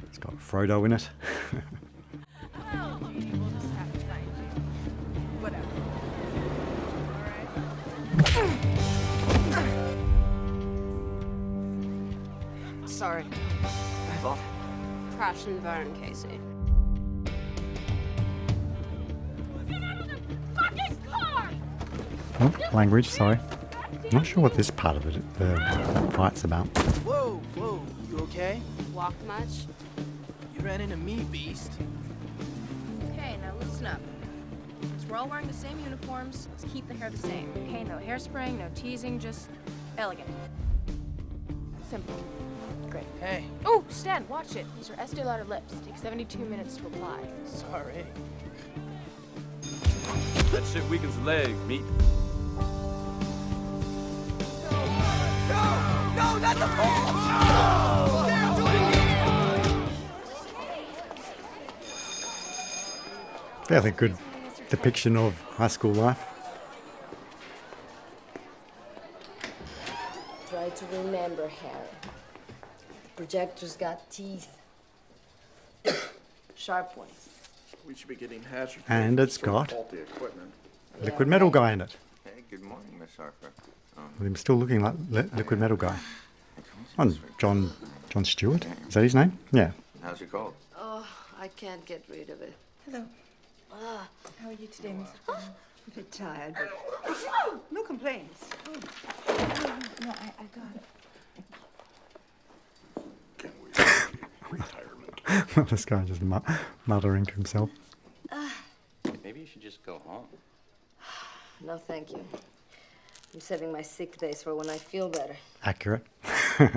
It's got Frodo in it. Sorry. My fault. Crash and burn, Casey. Get out of the fucking car! Oh, language, sorry. Not sure what this part of that fight's about. Whoa, you okay? Walked much? You ran into me, beast. Okay, now listen up. Since we're all wearing the same uniforms, let's keep the hair the same. Okay, no hairspraying, no teasing, just elegant. Simple. Great. Hey. Oh, Stan, watch it. These are Estee Lauder lips. Take 72 minutes to apply. Sorry. That shit weakens the leg, meat. No, not the ball! No! They're doing it! Fairly good depiction of high school life. Try to remember, Harry. The projector's got teeth. Sharp ones. We should be getting hazard. And it's got faulty equipment. Liquid Metal guy in it. Hey, good morning, Miss Harper. With him still looking like Liquid Metal guy. Oh, John Stewart? Is that his name? Yeah. How's your cold? Oh, I can't get rid of it. Hello. Ah. How are you today, Mrs. Brown? A bit tired, but no complaints. No, I got it. Retirement. This guy just muttering to himself. Maybe you should just go home. No, thank you. I'm saving my sick days for when I feel better. Accurate. Maybe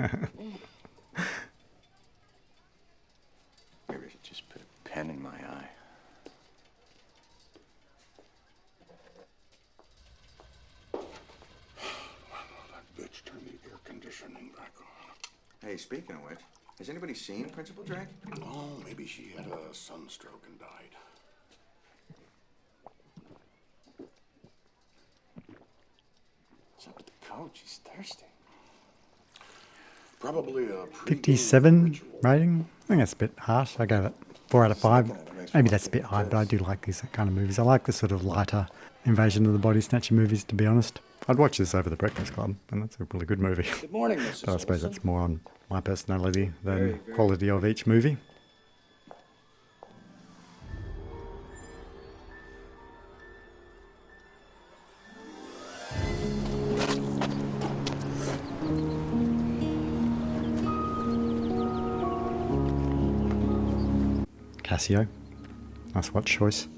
I should just put a pen in my eye. That bitch turned the air conditioning back on. Hey, speaking of which, has anybody seen Principal Drake? Oh, maybe she had a sunstroke and died. What's up with the coach? He's thirsty. Probably a 57 rating. I think that's a bit harsh. I gave it 4 out of 5. Maybe that's a bit high, but I do like these kind of movies. I like the sort of lighter Invasion of the Body Snatcher movies, to be honest. I'd watch this over The Breakfast Club, and that's a really good movie. Good morning, Mrs. But I suppose Wilson. that's more on my personality than quality of each movie. Casio. Nice watch choice.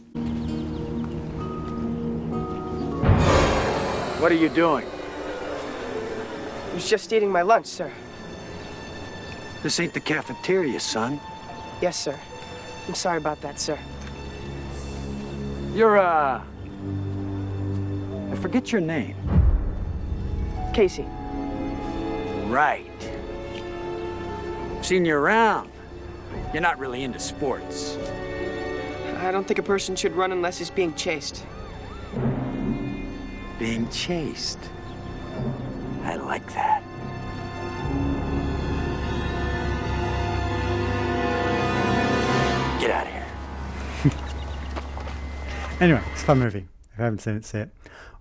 What are you doing? I was just eating my lunch, sir. This ain't the cafeteria, son. Yes, sir. I'm sorry about that, sir. You're, I forget your name. Casey. Right. Seen you around. You're not really into sports. I don't think a person should run unless he's being chased. Being chased. I like that. Get out of here. Anyway, it's a fun movie. If you haven't seen it, see it.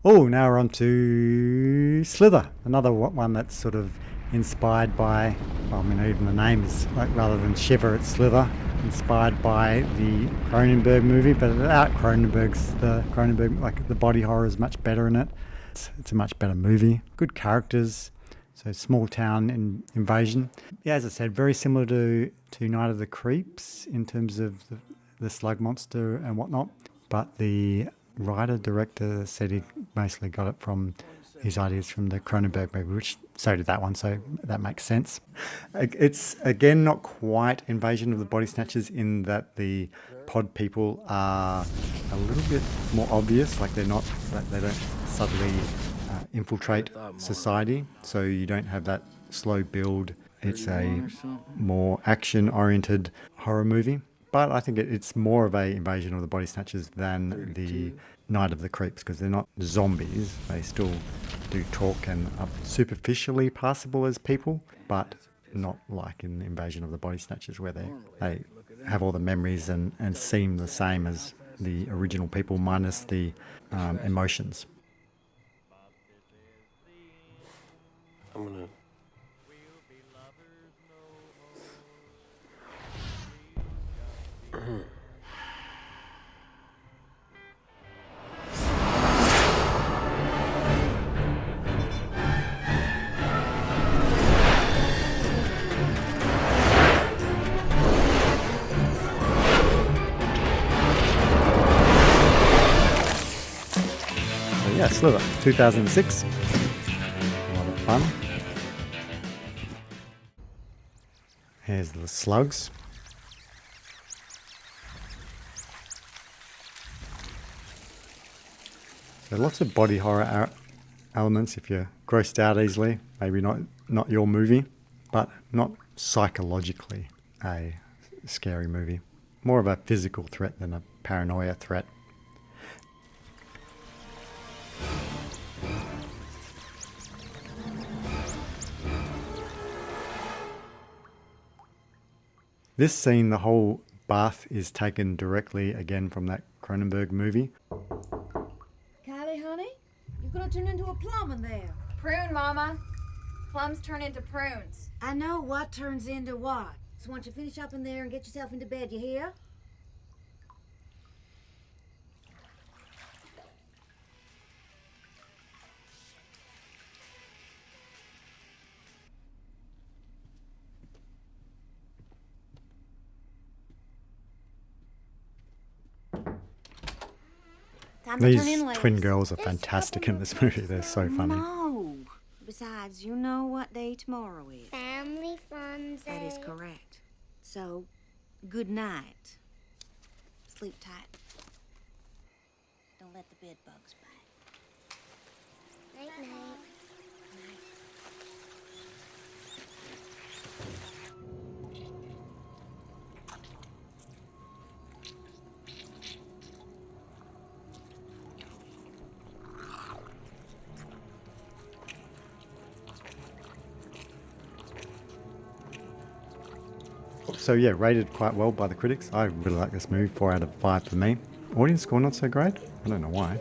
Oh, now we're on to Slither. Another one that's sort of inspired by, well, I mean, even the name is, like, rather than Shiver, it's Slither. Inspired by the Cronenberg movie, but without Cronenberg, like, the body horror is much better in it. It's a much better movie. Good characters. So small town invasion. Yeah, as I said, very similar to Night of the Creeps in terms of the slug monster and whatnot. But the writer-director said he basically got it from his ideas from the Cronenberg movie, which so did that one, so that makes sense. It's, again, not quite Invasion of the Body Snatchers in that the pod people are a little bit more obvious, like they don't subtly infiltrate society, so you don't have that slow build. It's a more action-oriented horror movie. But I think it's more of a Invasion of the Body Snatchers than the Night of the Creeps, because they're not zombies. They still do talk and are superficially passable as people, but not like in Invasion of the Body Snatchers, where they have all the memories and seem the same as the original people, minus the emotions. I'm gonna... Yeah, Slither, 2006. A lot of fun. Here's the slugs. So lots of body horror elements if you're grossed out easily. Maybe not your movie, but not psychologically a scary movie. More of a physical threat than a paranoia threat. This scene, the whole bath is taken directly again from that Cronenberg movie. Cut. Prune, Mama. Plums turn into prunes. I know what turns into what. So why don't you finish up in there and get yourself into bed, you hear? Time to turn in, These ladies. twin girls are fantastic in this movie. They're so funny. No. Besides, you know what day tomorrow is. Family fun day. That is correct. So, good night. Sleep tight. Don't let the bed bugs bite. Night, night. So yeah, rated quite well by the critics. I really like this movie, 4 out of 5 for me. Audience score not so great. I don't know why.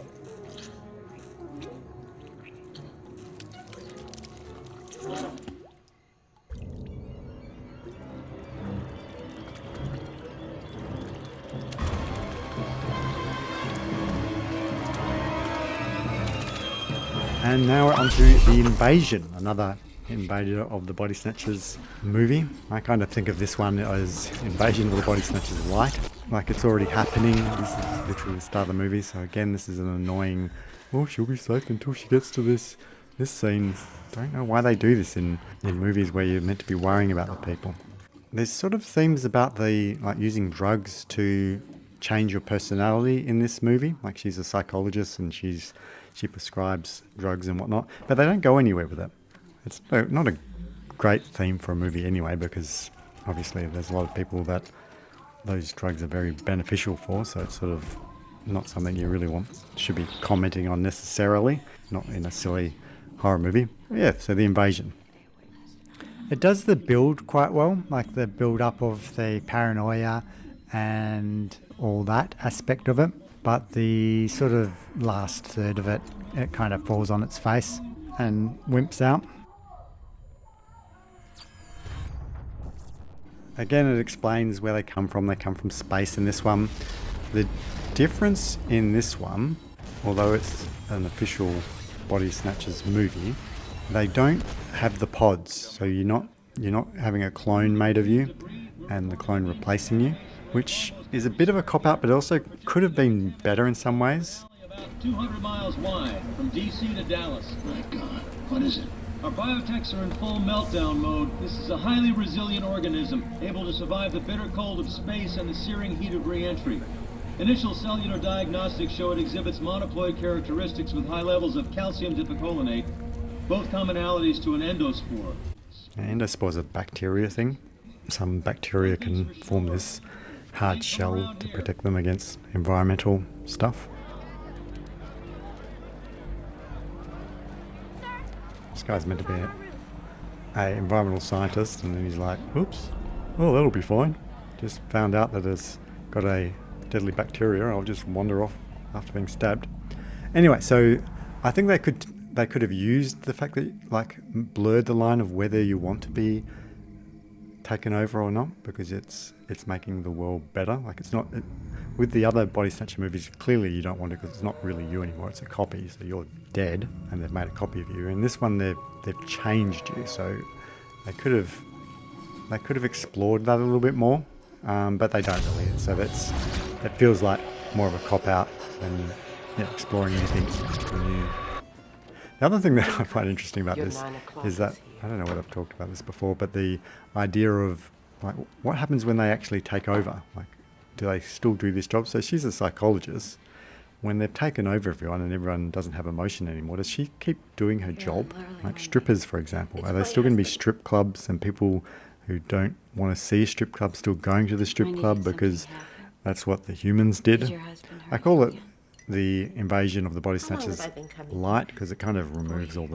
And now we're onto The Invasion, another Invader of the Body Snatchers movie. I kind of think of this one as Invasion of the Body Snatchers light. Like it's already happening. This is literally the start of the movie. So again, this is an annoying, well, she'll be safe until she gets to this scene. Don't know why they do this in movies where you're meant to be worrying about the people. There's sort of themes about the, like, using drugs to change your personality in this movie. Like she's a psychologist and she prescribes drugs and whatnot, but they don't go anywhere with it. It's not a great theme for a movie anyway, because obviously there's a lot of people that those drugs are very beneficial for, so it's sort of not something you really should be commenting on necessarily, not in a silly horror movie. Yeah, so The Invasion. It does the build quite well, like the build up of the paranoia and all that aspect of it, but the sort of last third of it, it kind of falls on its face and wimps out. Again, it explains where they come from. They come from space in this one. The difference in this one, although it's an official Body Snatchers movie, they don't have the pods, so you're not having a clone made of you and the clone replacing you, which is a bit of a cop-out, but also could have been better in some ways. About 200 miles wide, from DC to Dallas. My God, what is it? Our biotechs are in full meltdown mode. This is a highly resilient organism, able to survive the bitter cold of space and the searing heat of re-entry. Initial cellular diagnostics show it exhibits monoploid characteristics with high levels of calcium dipicolinate, both commonalities to an endospore. Endospore is a bacteria thing. Some bacteria can form this hard shell to protect them against environmental stuff. This guy's meant to be an environmental scientist, and then he's like, oops, well, that'll be fine. Just found out that it's got a deadly bacteria. I'll just wander off after being stabbed. Anyway, so I think they could have used the fact that, like, blurred the line of whether you want to be taken over or not, because it's making the world better. Like, it's not with the other Body Snatcher movies, clearly you don't want to, because it's not really you anymore, it's a copy, so you're dead and they've made a copy of you. In this one they've changed you, so they could have explored that a little bit more, but they don't really. So it feels like more of a cop-out than exploring anything new. The other thing that I find interesting about this is that, I don't know whether I've talked about this before, but the idea of, like, what happens when they actually take over? Like, do they still do this job? So she's a psychologist. When they've taken over everyone and everyone doesn't have emotion anymore, does she keep doing her job? Like strippers, for example. Are there still going to be strip clubs and people who don't want to see a strip club still going to the strip club because that's what the humans did? I call it the Invasion of the Body Snatchers light, because it kind of removes all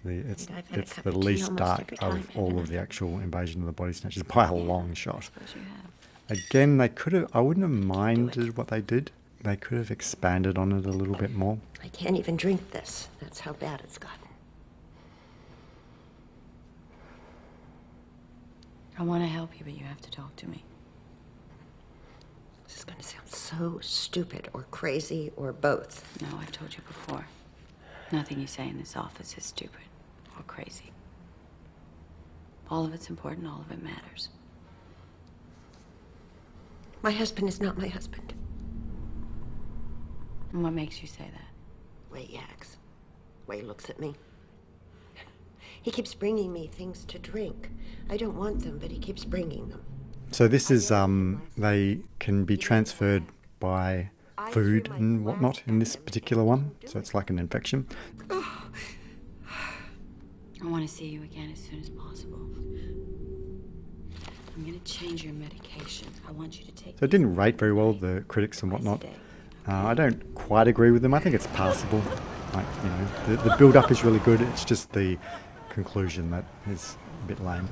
it's the least dark of all of the actual Invasion of the Body Snatchers by a long shot. Again, I wouldn't have minded what they did. They could have expanded on it a little bit more. I can't even drink this. That's how bad it's gotten. I want to help you, but you have to talk to me. This is going to sound so stupid or crazy or both. No, I've told you before. Nothing you say in this office is stupid or crazy. All of it's important, all of it matters. My husband is not my husband. And what makes you say that? The way he acts, the way he looks at me. He keeps bringing me things to drink. I don't want them, but he keeps bringing them. So this is, they can be transferred by food and whatnot in this particular one. So it's like an infection. I want to see you again as soon as possible. I'm going to change your medication. I want you to take... So it didn't rate very well, the critics and whatnot. I don't quite agree with them. I think it's passable. Like, you know, the build-up is really good. It's just the conclusion that is a bit lame.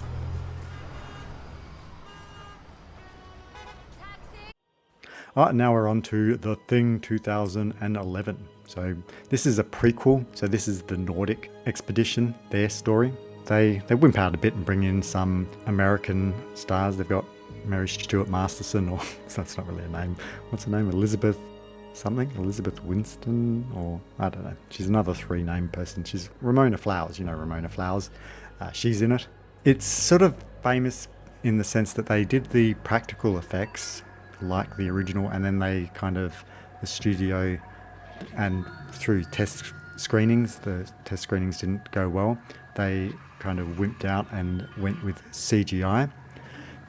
Now we're on to The Thing 2011. So this is a prequel. So this is the Nordic expedition, their story. They wimp out a bit and bring in some American stars. They've got Mary Stuart Masterson, or that's not really a name. What's her name? Elizabeth something? Elizabeth Winston, or I don't know. She's another three-name person. She's Ramona Flowers. You know Ramona Flowers. She's in it. It's sort of famous in the sense that they did the practical effects like the original, and then they kind of, the studio, and through test screenings, the test screenings didn't go well. They kind of wimped out and went with CGI.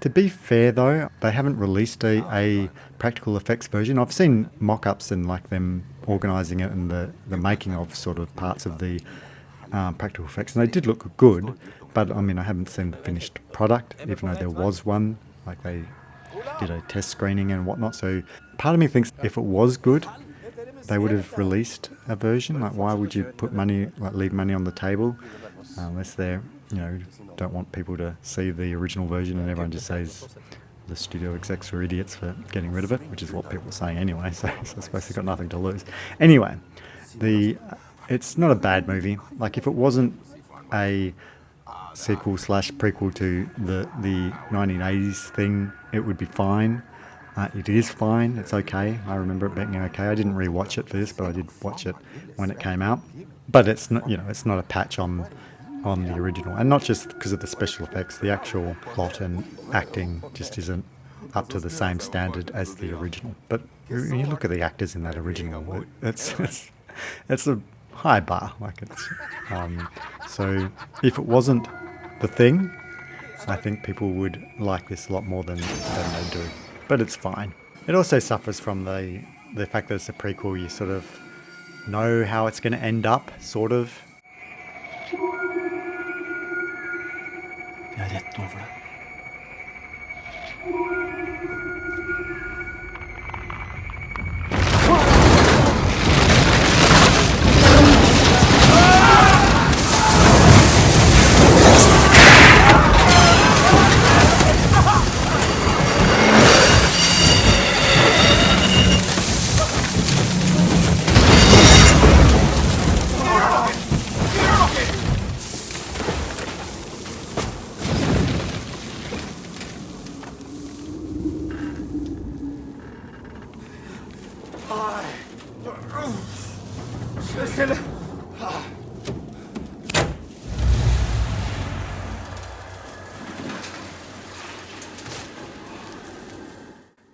To be fair though, they haven't released a practical effects version. I've seen mock-ups and like them organising it and the making of sort of parts of the practical effects, and they did look good, but I mean I haven't seen the finished product, even though there was one, like they did a test screening and whatnot. So part of me thinks if it was good, they would have released a version. Like why would you put money, like leave money on the table, unless they're, you know, don't want people to see the original version and everyone just says the studio execs are idiots for getting rid of it, which is what people are saying anyway, so I suppose they've got nothing to lose. Anyway, it's not a bad movie. Like if it wasn't a sequel / prequel to the 1980s thing, it would be fine. It is fine. It's okay. I remember it being okay. I didn't rewatch it for this, but I did watch it when it came out. But it's not, you know, it's not a patch on the original, and not just because of the special effects. The actual plot and acting just isn't up to the same standard as the original. But when you look at the actors in that original, it's a high bar. Like it's so if it wasn't The Thing, I think people would like this a lot more than they do. But it's fine. It also suffers from the fact that it's a prequel. You sort of know how it's going to end up, sort of. Jeg er rett over deg.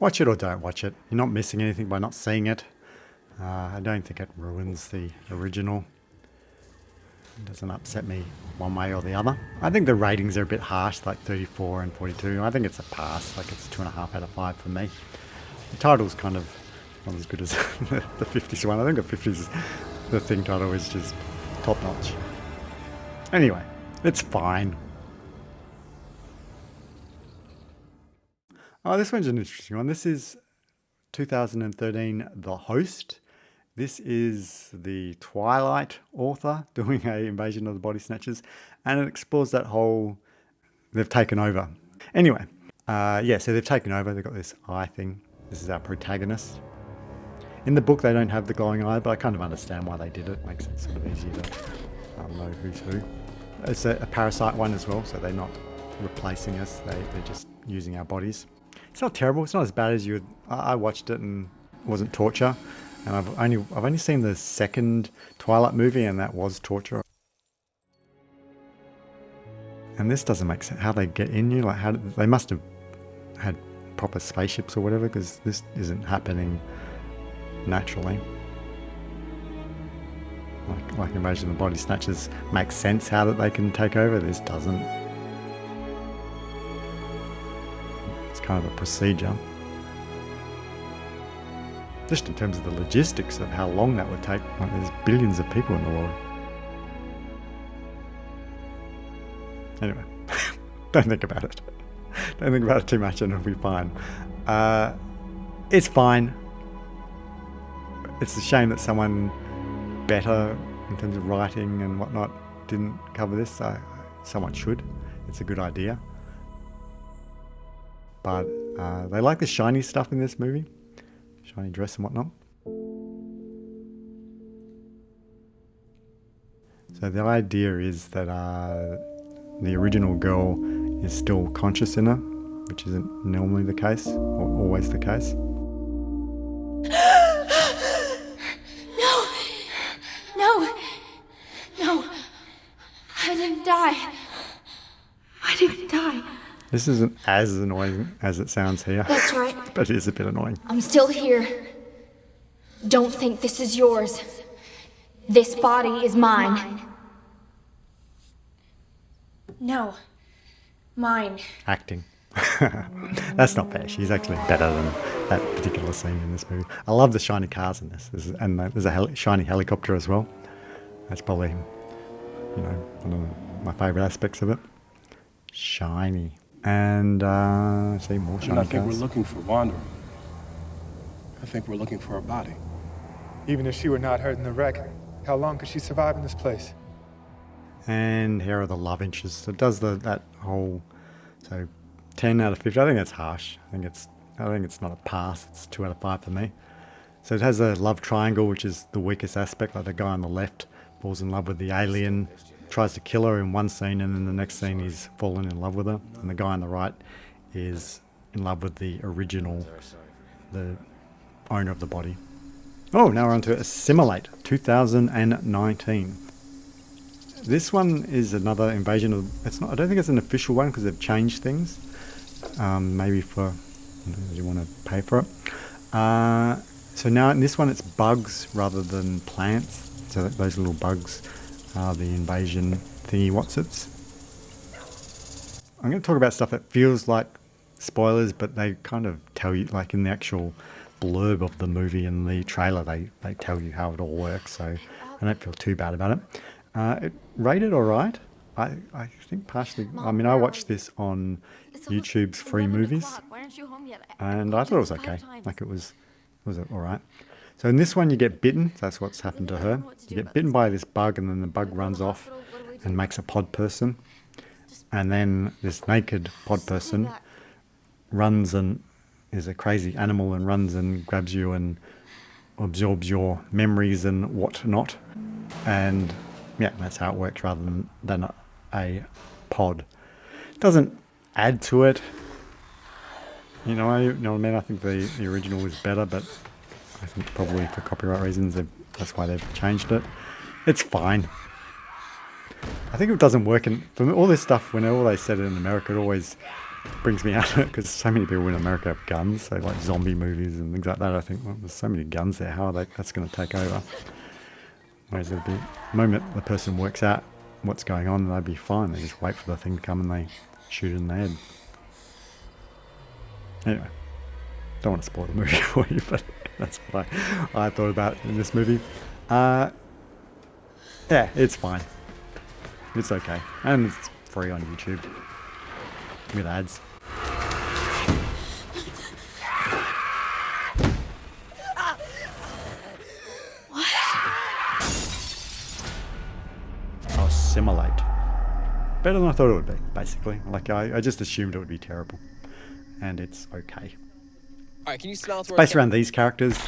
Watch it or don't watch it. You're not missing anything by not seeing it. I don't think it ruins the original. It doesn't upset me one way or the other. I think the ratings are a bit harsh, like 34 and 42. I think it's a pass, like it's 2.5 out of 5 for me. The title's kind of not as good as the 50s one. I think the 50s, The Thing title is just top notch. Anyway, it's fine. Oh, this one's an interesting one. This is 2013, The Host. This is the Twilight author doing an invasion of the Body Snatchers, and it explores that whole, they've taken over. Anyway, yeah, so they've taken over. They've got this eye thing. This is our protagonist. In the book, they don't have the glowing eye, but I kind of understand why they did it. It makes it sort of easier to know who's who. It's a parasite one as well, so they're not replacing us. They're just using our bodies. It's not terrible. It's not as bad as you would. I watched it and it wasn't torture. And I've only seen the second Twilight movie, and that was torture. And this doesn't make sense. How they get in you, like they must have had proper spaceships or whatever, because this isn't happening naturally. Like Invasion of the Body Snatchers makes sense how that they can take over. This doesn't. It's kind of a procedure. Just in terms of the logistics of how long that would take. Like, there's billions of people in the world. Anyway, don't think about it. Don't think about it too much and it'll be fine. It's fine. It's a shame that someone better in terms of writing and whatnot didn't cover this. Someone should. It's a good idea. But they like the shiny stuff in this movie. Shiny dress and whatnot. So the idea is that the original girl is still conscious in her, which isn't normally the case, or always the case. No, I didn't die. I didn't die. This isn't as annoying as it sounds here. That's right. But it is a bit annoying. I'm still here. Don't think this is yours. This body is mine. No. Mine. Acting. That's not fair. She's actually better than that particular scene in this movie. I love the shiny cars in this. And there's a shiny helicopter as well. That's probably, one of my favourite aspects of it. Shiny. And, see, more shiny cars. I think we're looking for Wanderer. I think we're looking for a body. Even if she were not hurt in the wreck, how long could she survive in this place? And here are the love interests. So it does that whole, so 10 out of 50. I think that's harsh. I think it's not a pass. It's 2 out of 5 for me. So it has a love triangle, which is the weakest aspect. Like the guy on the left falls in love with the alien, tries to kill her in one scene, and then the next scene he's fallen in love with her. And the guy on the right is in love with the original, the owner of the body. Oh, now we're on to Assimilate, 2019. This one is another invasion of. It's not. I don't think it's an official one because they've changed things. Maybe for you want to pay for it. So now in this one it's bugs rather than plants. So those little bugs are the invasion thingy whatsits. I'm going to talk about stuff that feels like spoilers, but they kind of tell you, like in the actual blurb of the movie and the trailer, they tell you how it all works. So I don't feel too bad about it. It rated alright. I think partially. I mean, I watched this on YouTube's free movies, and I thought it was okay. Like it was alright. So in this one, you get bitten. That's what's happened to her. You get bitten by this bug, and then the bug runs off and makes a pod person. And then this naked pod person runs and is a crazy animal and runs and grabs you and absorbs your memories and whatnot. And yeah, that's how it works rather than a pod. It doesn't add to it. You know what I mean? I think the original was better, but I think probably for copyright reasons, that's why they've changed it. It's fine. I think it doesn't work. And for all this stuff, whenever they said it in America, it always brings me out of it because so many people in America have guns, so like zombie movies and things like that. I think, well, there's so many guns there. How are that's going to take over? Whereas the moment the person works out what's going on, they'd be fine. They just wait for the thing to come and they shoot it in the head. Anyway, don't want to spoil the movie for you, but that's what I thought about in this movie. Yeah, it's fine. It's okay. And it's free on YouTube with ads. Assimilate. Better than I thought it would be, basically. Like, I just assumed it would be terrible. And it's okay. Alright, can you smell to Based around these characters,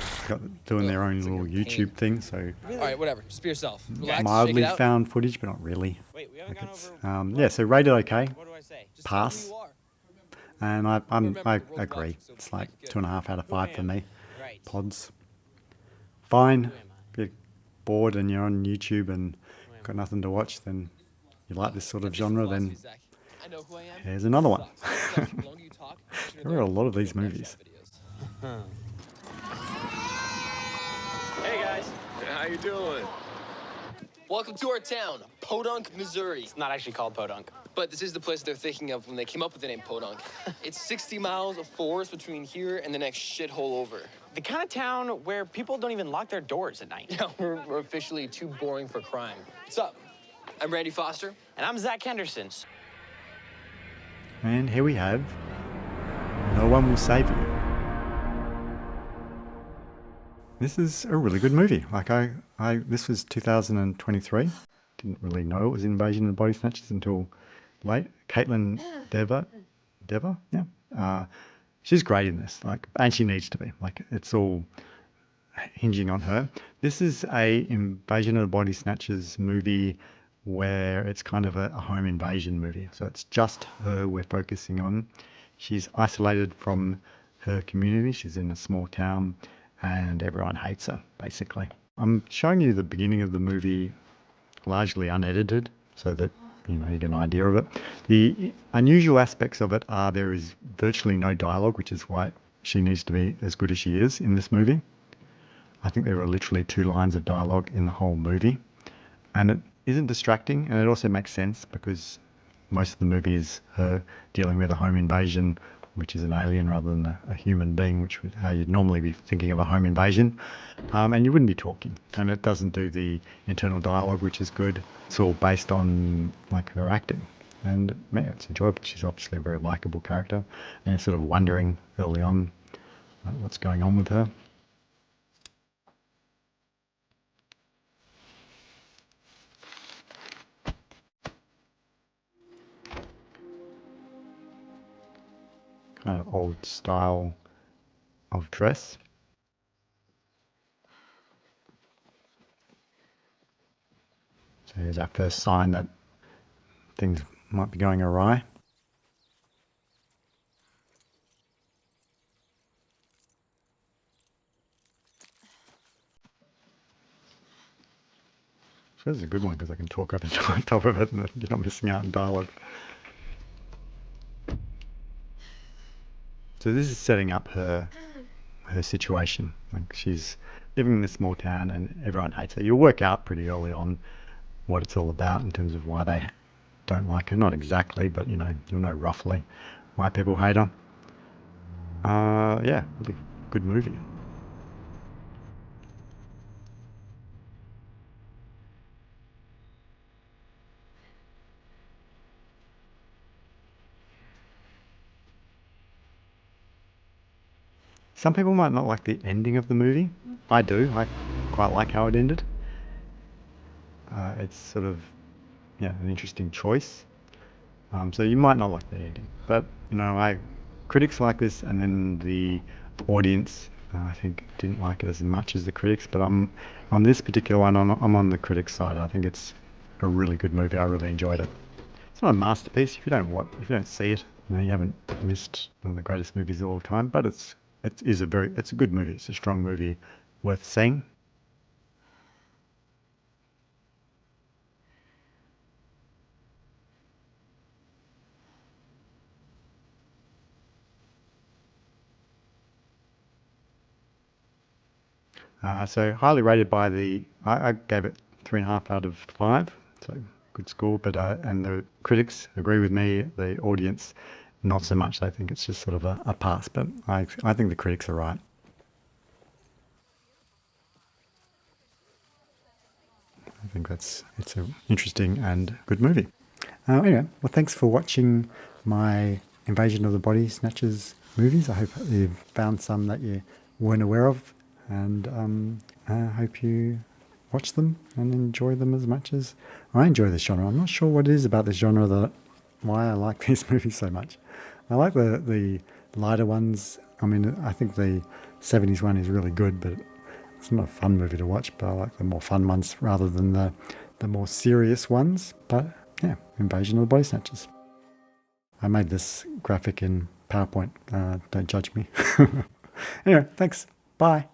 doing their own little YouTube thing, so... Alright, whatever. Just be yourself. Relax, mildly shake it out. found footage, but not really. Wait, we haven't like it's, yeah, so rated okay. pass. And I agree. It's like 2.5 out of 5 for me. Pods. Fine. If you're bored and you're on YouTube and got nothing to watch, then you like this sort of genre, then here's another one. There are a lot of these movies. Hey guys. How you doing? Welcome to our town, Podunk, Missouri. It's not actually called Podunk, but this is the place they're thinking of when they came up with the name Podunk. It's 60 miles of forest between here and the next shithole over. The kind of town where people don't even lock their doors at night. Yeah, we're officially too boring for crime. What's up? I'm Randy Foster. And I'm Zach Henderson. And here we have No One Will Save You. This is a really good movie. Like this was 2023. Didn't really know it was Invasion of the Body Snatchers until late. Caitlin Dever, yeah. She's great in this. Like, and she needs to be. Like, it's all hinging on her. This is a Invasion of the Body Snatchers movie where it's kind of a home invasion movie. So it's just her we're focusing on. She's isolated from her community. She's in a small town and everyone hates her, basically. I'm showing you the beginning of the movie largely unedited so that you get an idea of it. The unusual aspects of it are there is virtually no dialogue, which is why she needs to be as good as she is in this movie. I think there are literally 2 lines of dialogue in the whole movie. And it isn't distracting, and it also makes sense because most of the movie is her dealing with a home invasion, which is an alien rather than a human being, which is how you'd normally be thinking of a home invasion. And you wouldn't be talking. And it doesn't do the internal dialogue, which is good. It's all based on like her acting. And man, it's enjoyable. She's obviously a very likable character. And you're sort of wondering early on what's going on with her. Kind of old style of dress. So here's our first sign that things might be going awry. This is a good one because I can talk over the top of it and you're not missing out on dialogue. So this is setting up her situation. Like, she's living in this small town and everyone hates her. You'll work out pretty early on what it's all about in terms of why they don't like her. Not exactly, but you'll know roughly why people hate her. Yeah, really good movie. Some people might not like the ending of the movie. I do. I quite like how it ended. It's sort of, an interesting choice. So you might not like the ending, but critics like this, and then the audience, I think, didn't like it as much as the critics. But I'm on this particular one. I'm on the critics' side. I think it's a really good movie. I really enjoyed it. It's not a masterpiece. If you don't see it, you haven't missed one of the greatest movies of all time. But it's a good movie. It's a strong movie, worth seeing. So highly rated by I gave it 3.5 out of 5. So good score. But and the critics agree with me. The audience, not so much. They think it's just sort of a pass. But I think the critics are right. I think it's an interesting and good movie. Anyway, well, thanks for watching my Invasion of the Body Snatchers movies. I hope you've found some that you weren't aware of, and I hope you watch them and enjoy them as much as I enjoy this genre. I'm not sure what it is about this genre why I like these movies so much. I like the lighter ones. I mean, I think the 70s one is really good, but it's not a fun movie to watch. But I like the more fun ones rather than the more serious ones. But yeah, Invasion of the Body Snatchers. I made this graphic in PowerPoint. Don't judge me. Anyway, thanks. Bye.